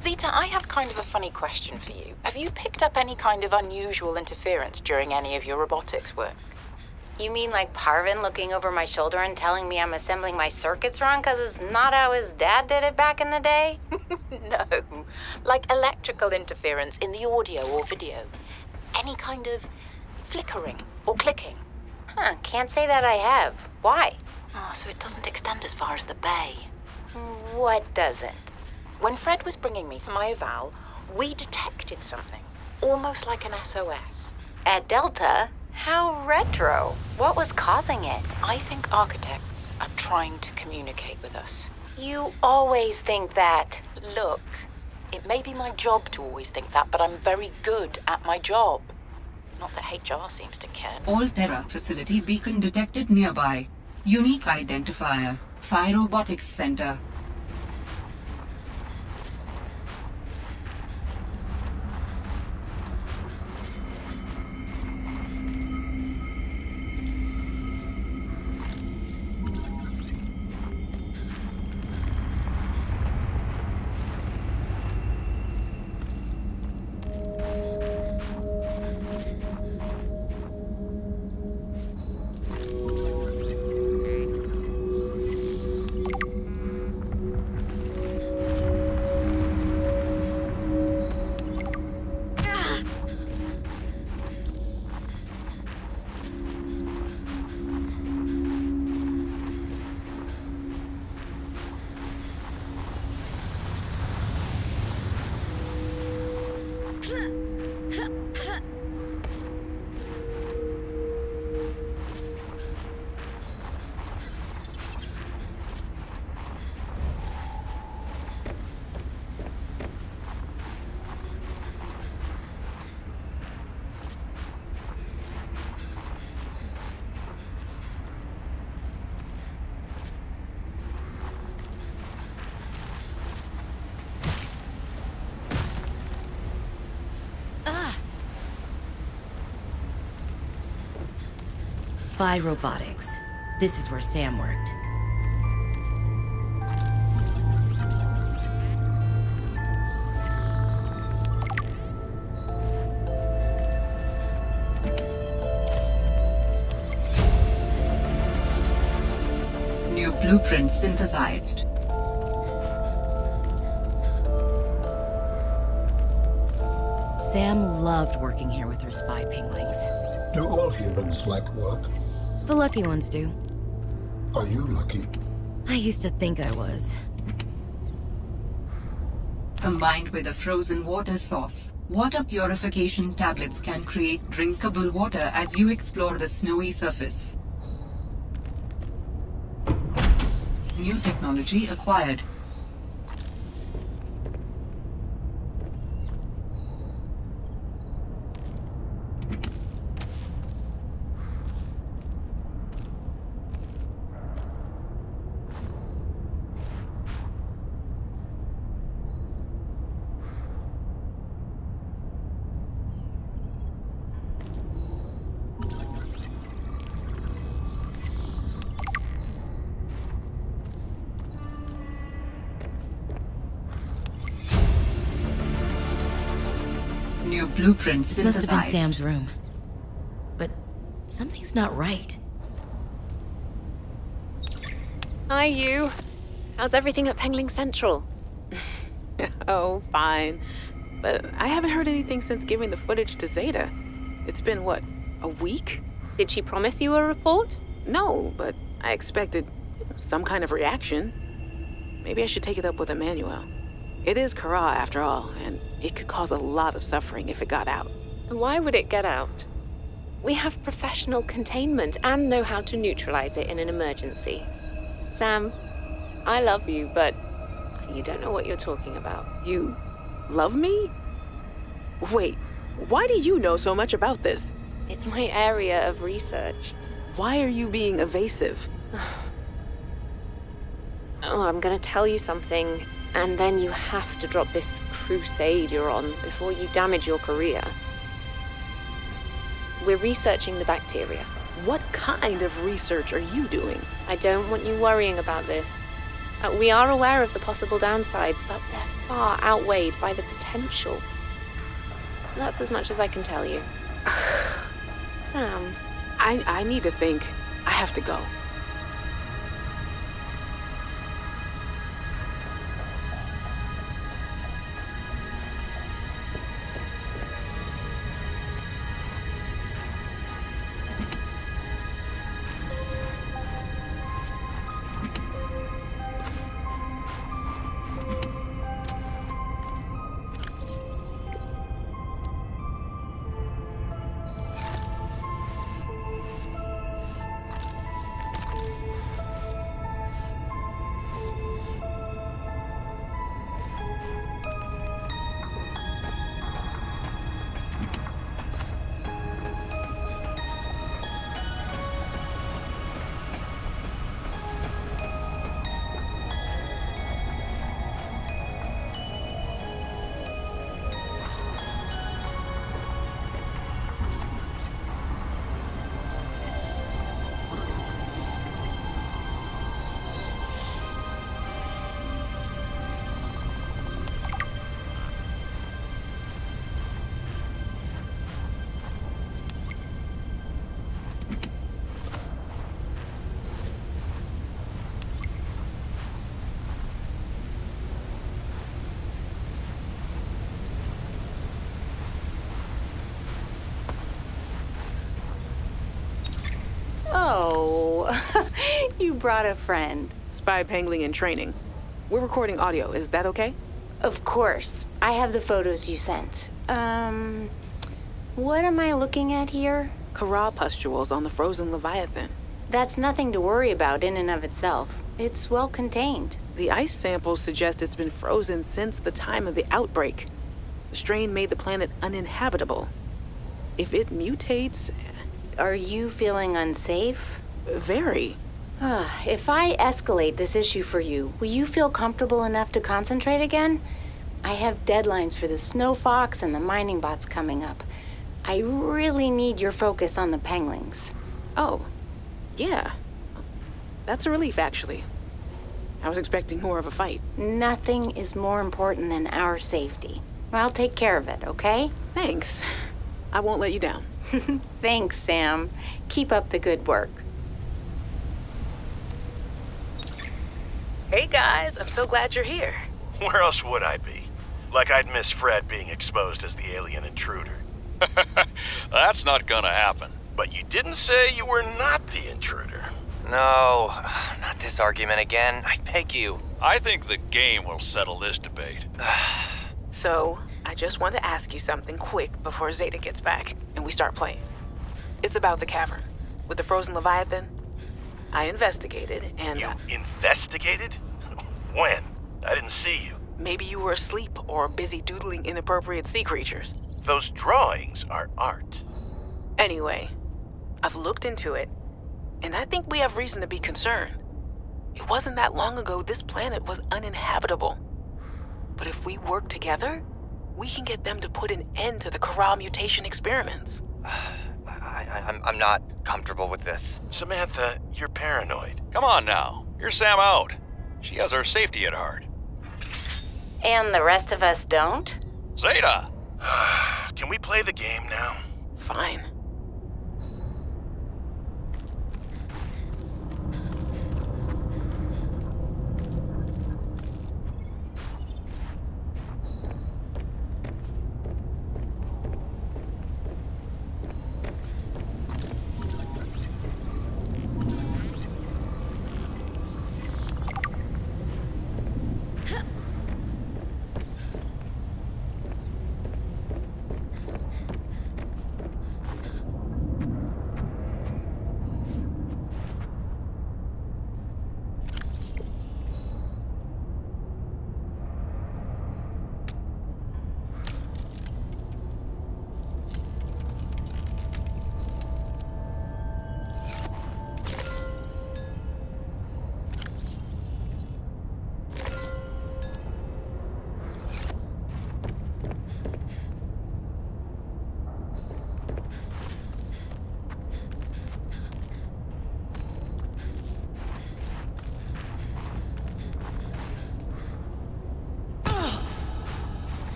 [SPEAKER 4] Zeta, I have kind of a funny question for you. Have you picked up any kind of unusual interference during any of your robotics work?
[SPEAKER 2] You mean like Parvin looking over my shoulder and telling me I'm assembling my circuits wrong because it's not how his dad did it back in the day?
[SPEAKER 4] No, like electrical interference in the audio or video. Any kind of flickering or clicking.
[SPEAKER 2] Huh, can't say that I have. Why?
[SPEAKER 4] Oh, so it doesn't extend as far as the bay.
[SPEAKER 2] What doesn't?
[SPEAKER 4] When Fred was bringing me to my eval, we detected something, almost like an SOS.
[SPEAKER 2] At Delta? How retro. What was causing it?
[SPEAKER 4] I think architects are trying to communicate with us.
[SPEAKER 2] You always think that.
[SPEAKER 4] Look, it may be my job to always think that, but I'm very good at my job. Not that HR seems to care.
[SPEAKER 3] All Terra facility beacon detected nearby. Unique identifier. Phi Robotics Center.
[SPEAKER 2] Phi Robotics. This is where Sam worked.
[SPEAKER 3] New blueprint synthesized.
[SPEAKER 2] Sam loved working here with her spy pinglings.
[SPEAKER 5] Do all humans like work?
[SPEAKER 2] The lucky ones do.
[SPEAKER 5] Are you lucky?
[SPEAKER 2] I used to think I was.
[SPEAKER 3] Combined with a frozen water source, water purification tablets can create drinkable water as you explore the snowy surface. New technology acquired. New blueprint
[SPEAKER 2] This must have been
[SPEAKER 3] synthesized.
[SPEAKER 2] Sam's room. But something's not right. Hi, you. How's everything at Pengling Central?
[SPEAKER 10] Oh, fine. But I haven't heard anything since giving the footage to Zeta. It's been, what, a week?
[SPEAKER 11] Did she promise you a report?
[SPEAKER 10] No, but I expected some kind of reaction. Maybe I should take it up with Emmanuel. It is Kara, after all, and it could cause a lot of suffering if it got out.
[SPEAKER 11] Why would it get out? We have professional containment and know how to neutralize it in an emergency. Sam, I love you, but you don't know what you're talking about.
[SPEAKER 10] You love me? Wait, why do you know so much about this?
[SPEAKER 11] It's my area of research.
[SPEAKER 10] Why are you being evasive?
[SPEAKER 11] Oh, I'm gonna tell you something, and then you have to drop this crusade you're on before you damage your career. We're researching the bacteria.
[SPEAKER 10] What kind of research are you doing?
[SPEAKER 11] I don't want you worrying about this. We are aware of the possible downsides, but they're far outweighed by the potential. That's as much as I can tell you. Sam.
[SPEAKER 10] I need to think. I have to go.
[SPEAKER 12] Oh, you brought a friend.
[SPEAKER 10] Spy Pangling in training. We're recording audio. Is that okay?
[SPEAKER 12] Of course. I have the photos you sent. What am I looking at here?
[SPEAKER 10] Kara pustules on the frozen Leviathan.
[SPEAKER 12] That's nothing to worry about in and of itself. It's well contained.
[SPEAKER 10] The ice samples suggest it's been frozen since the time of the outbreak. The strain made the planet uninhabitable. If it mutates...
[SPEAKER 12] Are you feeling unsafe?
[SPEAKER 10] Very.
[SPEAKER 12] If I escalate this issue for you, will you feel comfortable enough to concentrate again? I have deadlines for the Snow Fox and the mining bots coming up. I really need your focus on the Penglings.
[SPEAKER 10] Oh, yeah. That's a relief, actually. I was expecting more of a fight.
[SPEAKER 12] Nothing is more important than our safety. I'll take care of it, okay?
[SPEAKER 10] Thanks. I won't let you down.
[SPEAKER 12] Thanks, Sam. Keep up the good work.
[SPEAKER 10] Hey, guys. I'm so glad you're here.
[SPEAKER 1] Where else would I be? Like I'd miss Fred being exposed as the alien intruder.
[SPEAKER 8] That's not gonna happen.
[SPEAKER 1] But you didn't say you were not the intruder.
[SPEAKER 7] No, not this argument again. I beg you.
[SPEAKER 8] I think the game will settle this debate.
[SPEAKER 10] So, I just want to ask you something quick before Zeta gets back and we start playing. It's about the cavern with the frozen Leviathan. I investigated, and
[SPEAKER 1] You investigated? When? I didn't see you.
[SPEAKER 10] maybe you were asleep or busy doodling inappropriate sea creatures.
[SPEAKER 1] Those drawings are art.
[SPEAKER 10] Anyway, I've looked into it, and I think we have reason to be concerned. It wasn't that long ago this planet was uninhabitable. But if we work together, we can get them to put an end to the Corral mutation experiments.
[SPEAKER 13] I'm not comfortable with this.
[SPEAKER 1] Samantha, you're paranoid.
[SPEAKER 8] Come on now. Here's Sam out. She has our safety at heart.
[SPEAKER 12] And the rest of us don't?
[SPEAKER 8] Zeta!
[SPEAKER 1] Can we play the game now?
[SPEAKER 10] Fine.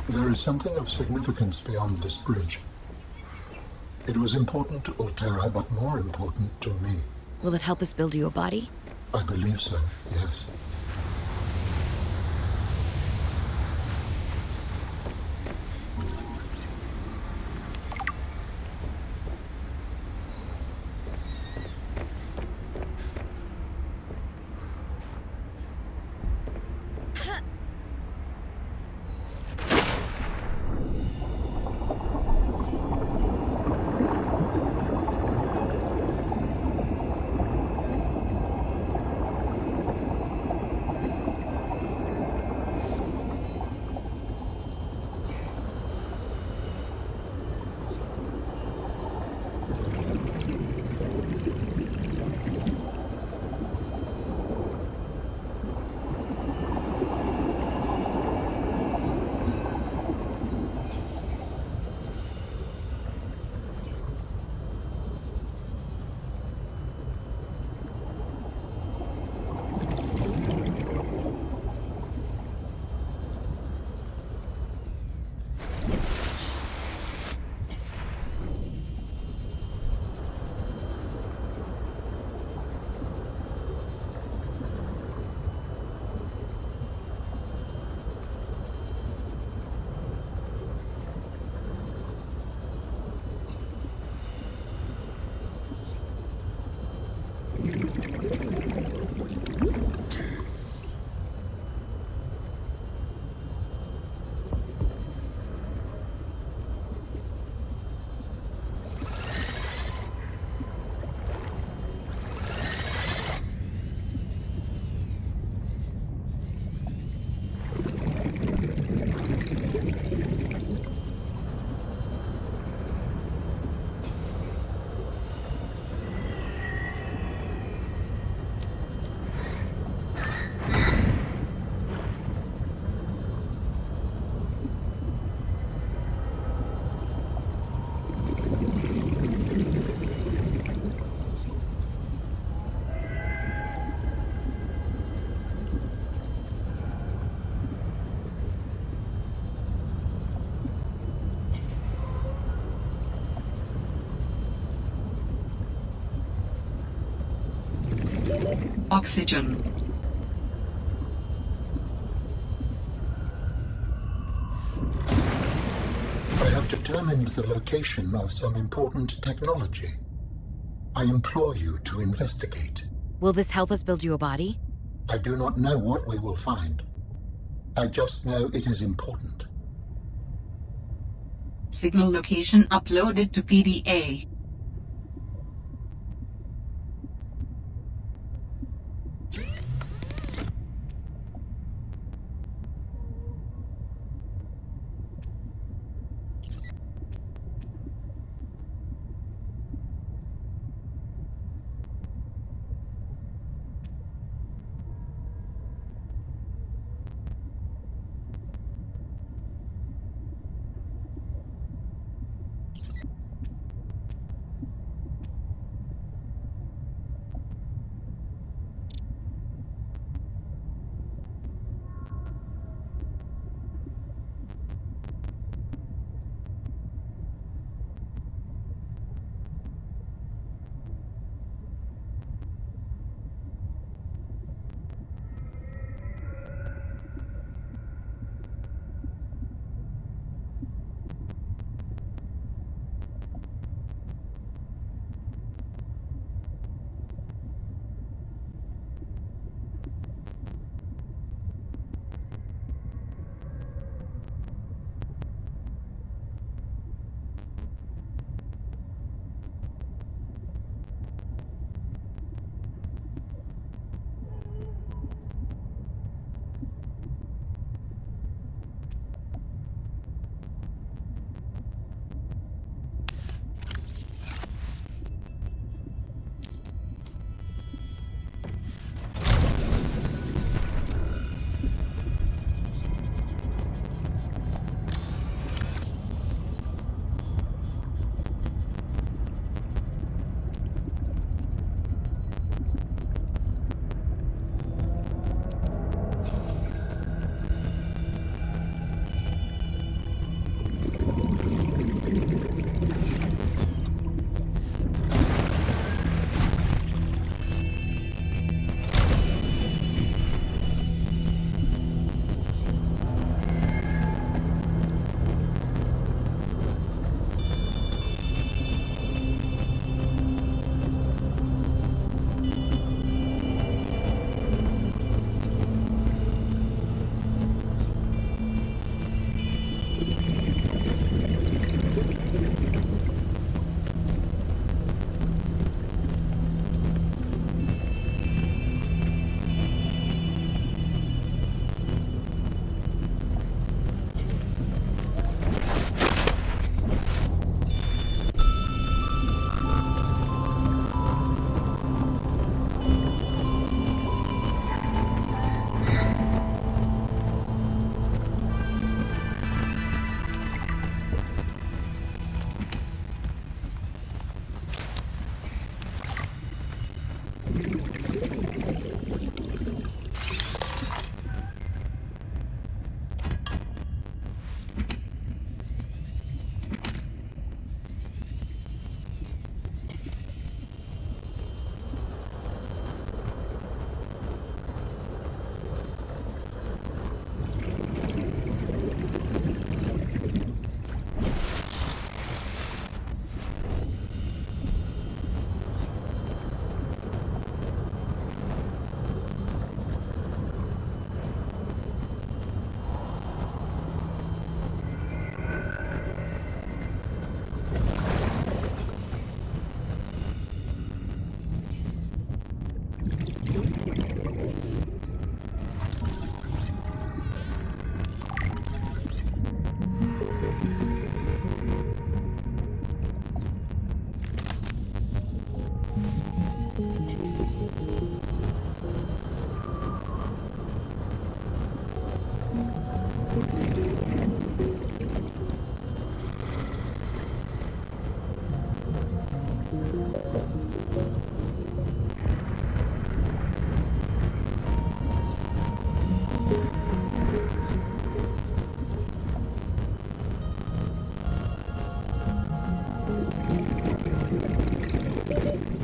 [SPEAKER 5] There is something of significance beyond this bridge. It was important to Ultera, but more important to me.
[SPEAKER 2] Will it help us build you a body?
[SPEAKER 5] I believe so, yes.
[SPEAKER 3] oxygen.
[SPEAKER 5] I have determined the location of some important technology. I implore you to investigate.
[SPEAKER 2] Will this help us build you a body?
[SPEAKER 5] I do not know what we will find. I just know it is important.
[SPEAKER 3] Signal location uploaded to PDA.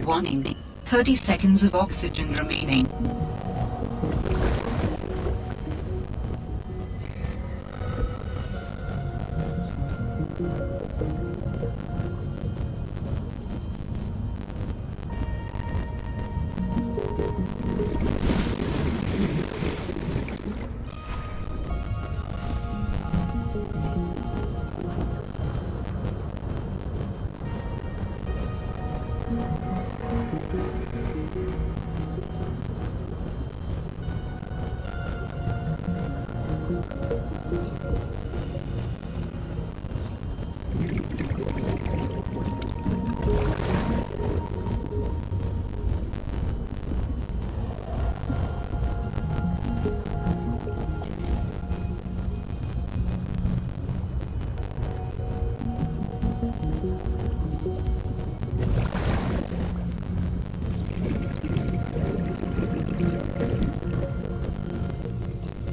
[SPEAKER 3] Warning. 30 seconds of oxygen remaining.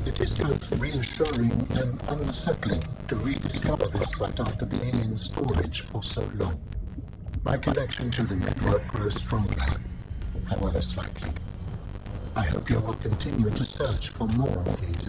[SPEAKER 5] It is both reassuring and unsettling to rediscover this site after being in storage for so long. My connection to the network grows stronger, however slightly. I hope you will continue to search for more of these.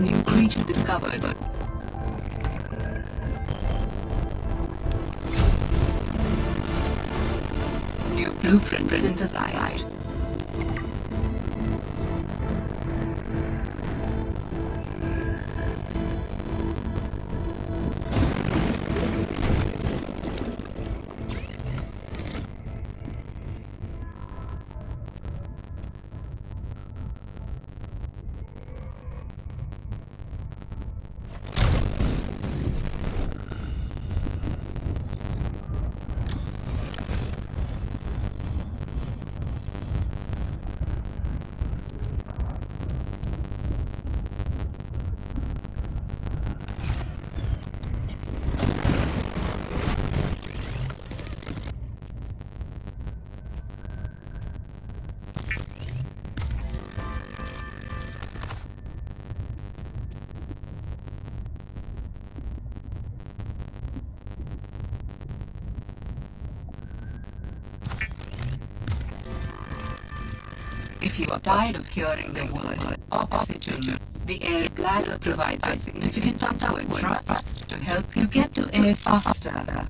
[SPEAKER 3] New creature discovered. New blueprint synthesized. If you are tired of hearing the word oxygen, the air bladder provides a significant upward thrust to help you get to air faster.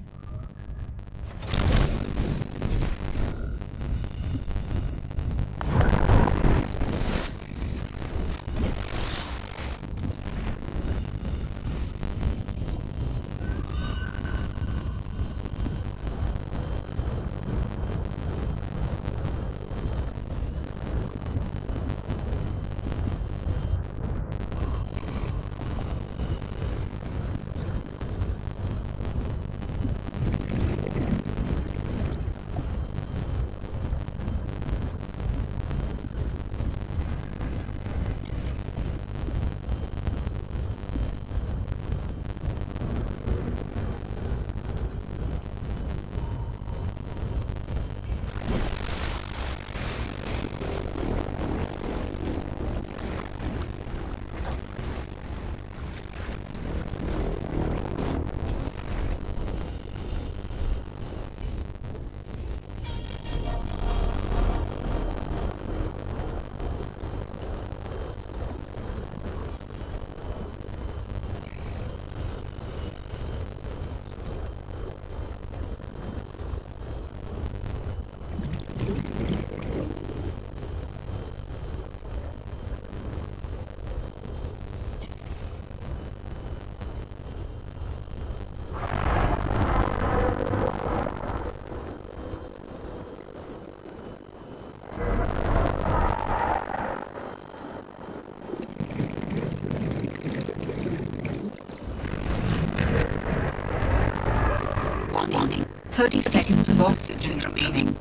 [SPEAKER 3] Warning. 30 seconds of oxygen remaining.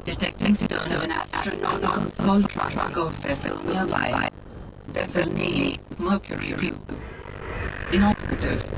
[SPEAKER 3] Detecting stern of an astronautical salt transport vessel nearby. Vessel name, Mercury 2. Inoperative.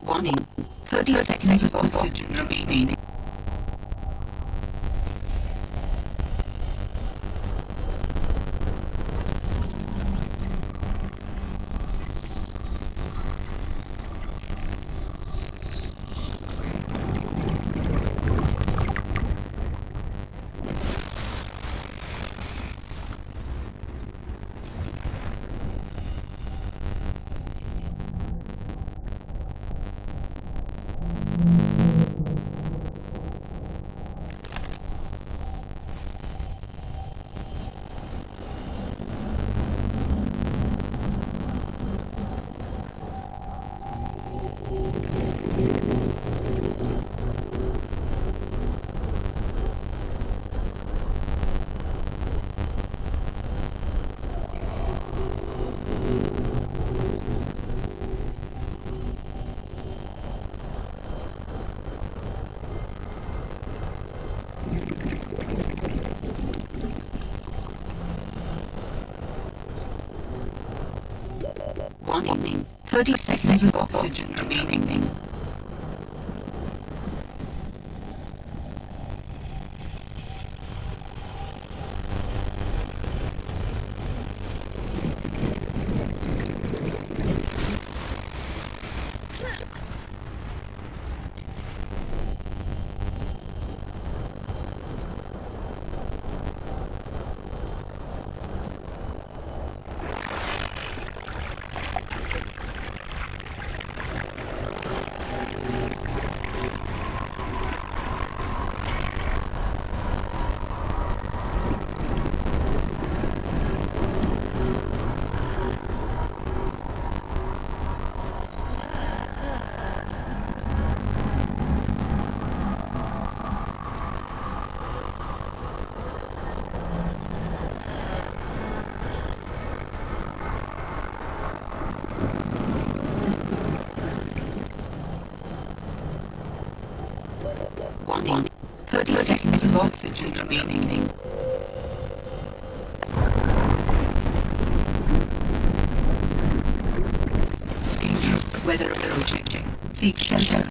[SPEAKER 3] Warning. 30 seconds of oxygen remaining. Warning. 30 seconds of oxygen remaining. Warning. 30 seconds of oxygen remaining. Dangerous weather approaching. Seek shelter.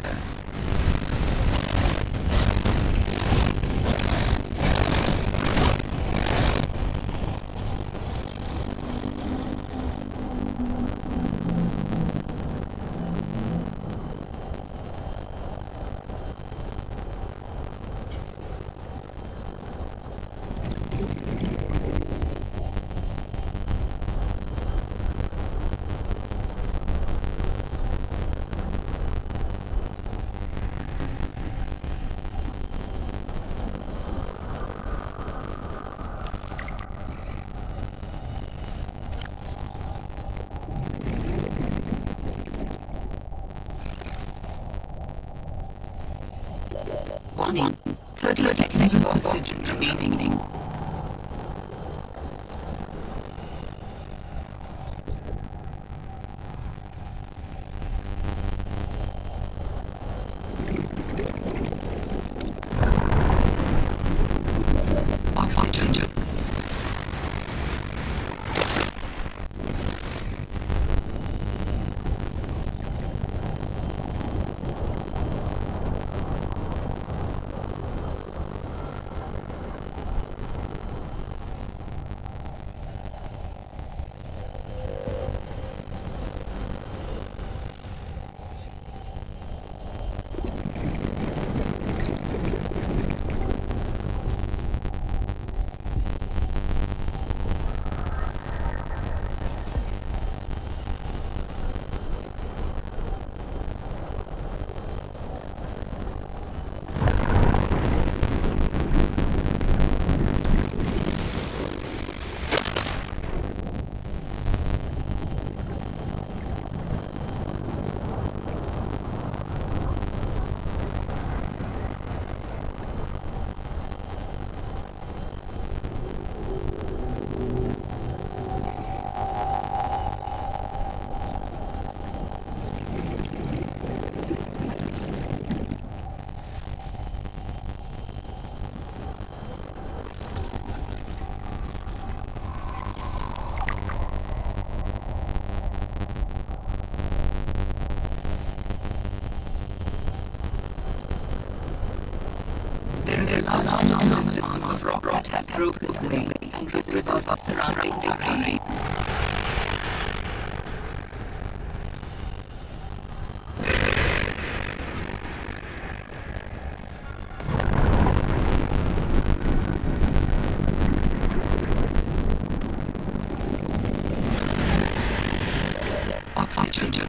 [SPEAKER 3] Warning. 30 seconds of oxygen remaining. Oxygen. There is a large anomaly of rock that has broken away and result of surrounding terrain. Oxygen.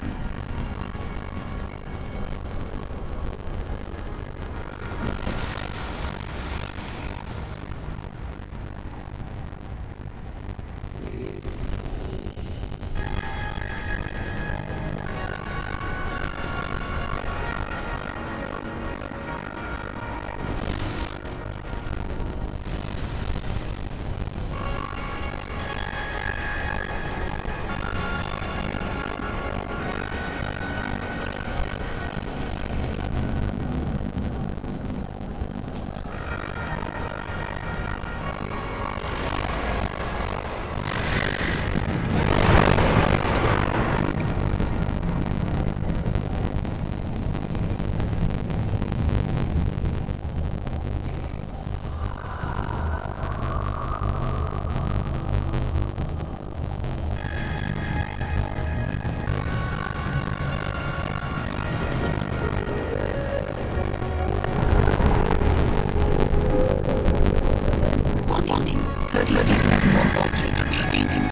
[SPEAKER 3] 36 oxygen remaining.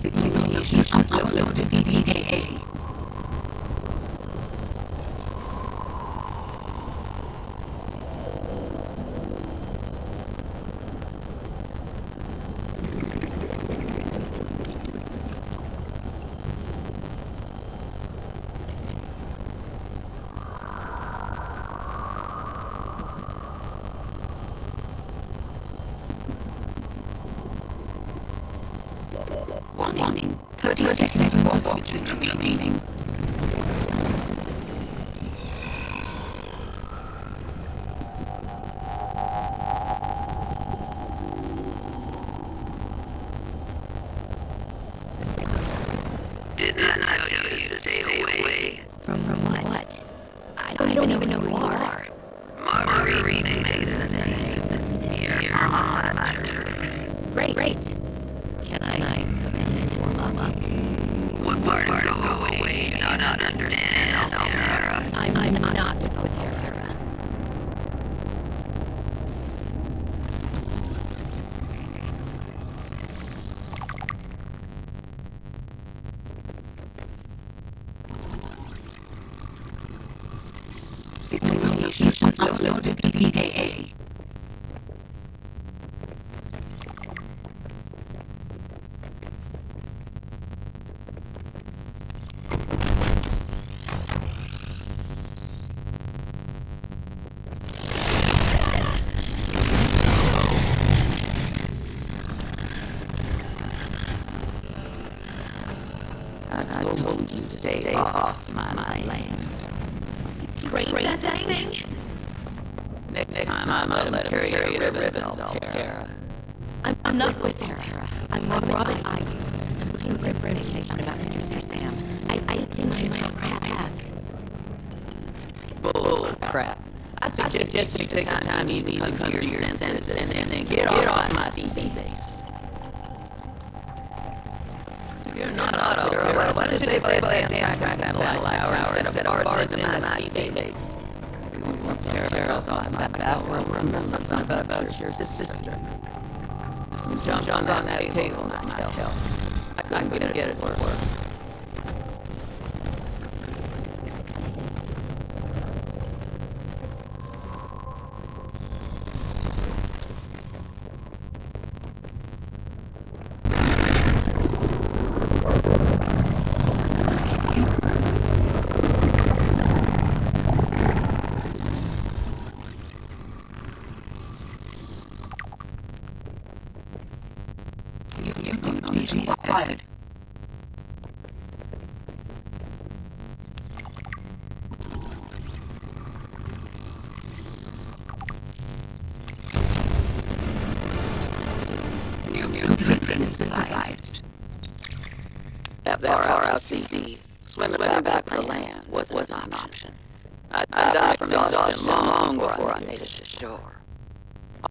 [SPEAKER 3] Simulation uploaded BBAA. Warning, 36 oxygen remaining.
[SPEAKER 6] Did not tell you to stay away.
[SPEAKER 2] From what? I don't even know who you are.
[SPEAKER 6] Marguerite Mason, your hunter.
[SPEAKER 2] Great. Can I come in and warm up?
[SPEAKER 6] What part go away? Do not understand, Altera.
[SPEAKER 2] I'm not with Altera.
[SPEAKER 3] Simulation uploaded BBAA. I told you to stay off my land.
[SPEAKER 2] Great that thing.
[SPEAKER 3] Next time I'm gonna let him carry the ribbons, Altera.
[SPEAKER 2] I'm not with Altera. I'm Robin. I'm looking for information about Mr. Sam. I think we might cross paths.
[SPEAKER 3] Bull crap. I suggest you take the time you need to come to your senses and then get off my sea base. If you're not Altera, why don't you stay by a damn satellite tower instead of barging into my sea base? If you want to tear us off my back, we'll remember something about your sister. Jump on that table, might help. I couldn't get it to work. You don't need to be quiet. You've been synthesized. That far out to sea, swimming back for land was not an option. I died from exhaustion long before I made it to shore.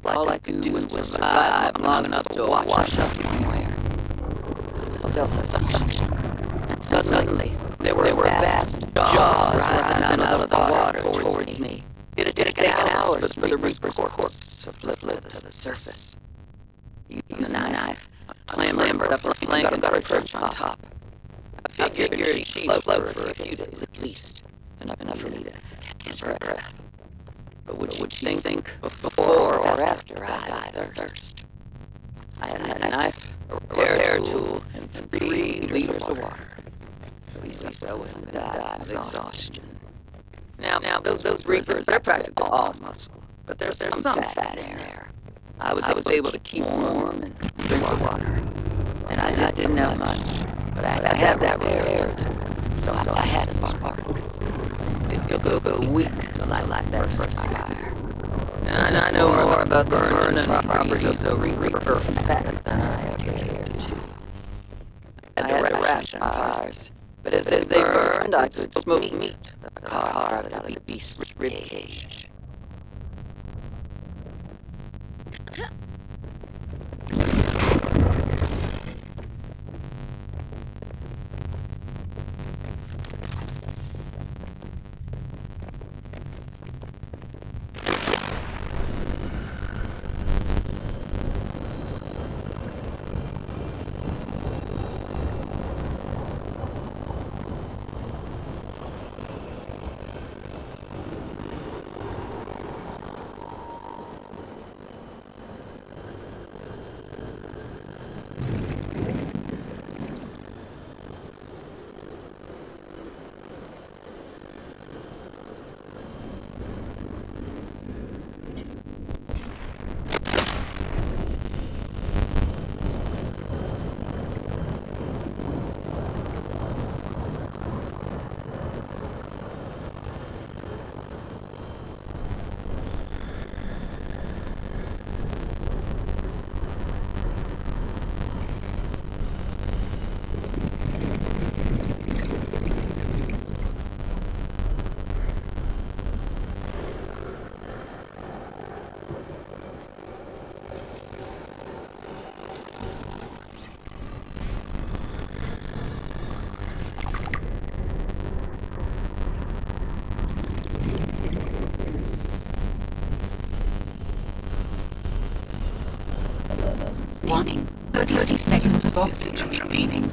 [SPEAKER 3] All I could do was survive long enough to wash up somewhere. I felt a suction, and suddenly there were vast jaws rising out of the water towards me. It had taken hours for the Reaper's corpse to flip to the surface. Using a knife, I clambered up a plank and got a perch on top. I figured she'd float for a few days at least, enough for me to catch her breath. But would she sink before or after I died of thirst? I had a knife, a repair tool, and 3 liters of water. At least I wasn't gonna die of exhaustion. Now those Reapers, they're practically all muscle, but there's some fat in there. I was able to keep warm and drink the water. And I didn't have much, but I had that repair tool, so I had a spark. It'll go weak till I light that first fire. And I know more about the burning properties of Reaper fat than I ever cared to. I had to ration fires, but as they burned, I could smoke meat that I carved out of the beast's ribcage. Warning, 30 seconds of oxygen remaining.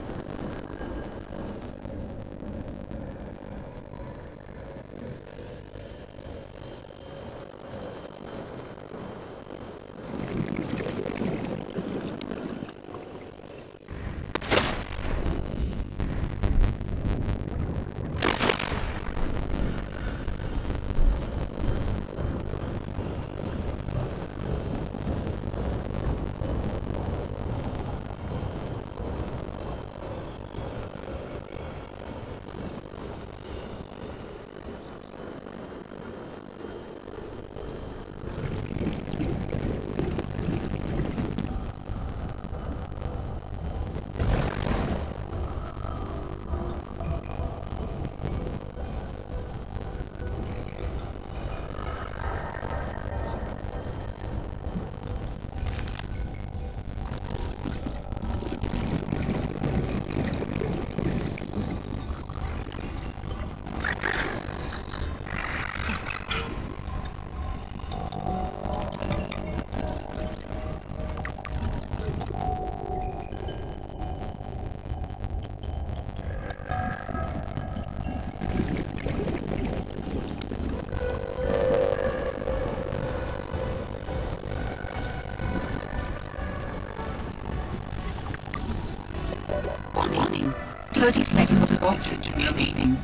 [SPEAKER 3] Warning, 30 seconds of oxygen remaining.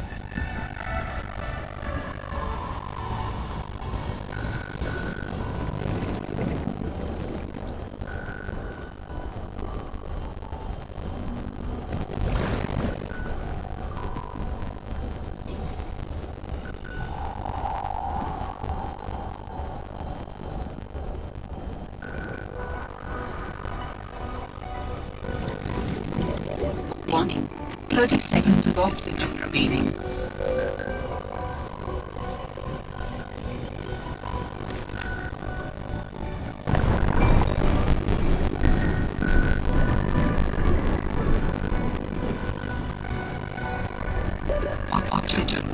[SPEAKER 3] Warning. 30 seconds of oxygen remaining. Oxygen.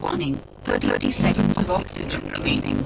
[SPEAKER 3] Warning. 30 seconds of oxygen remaining.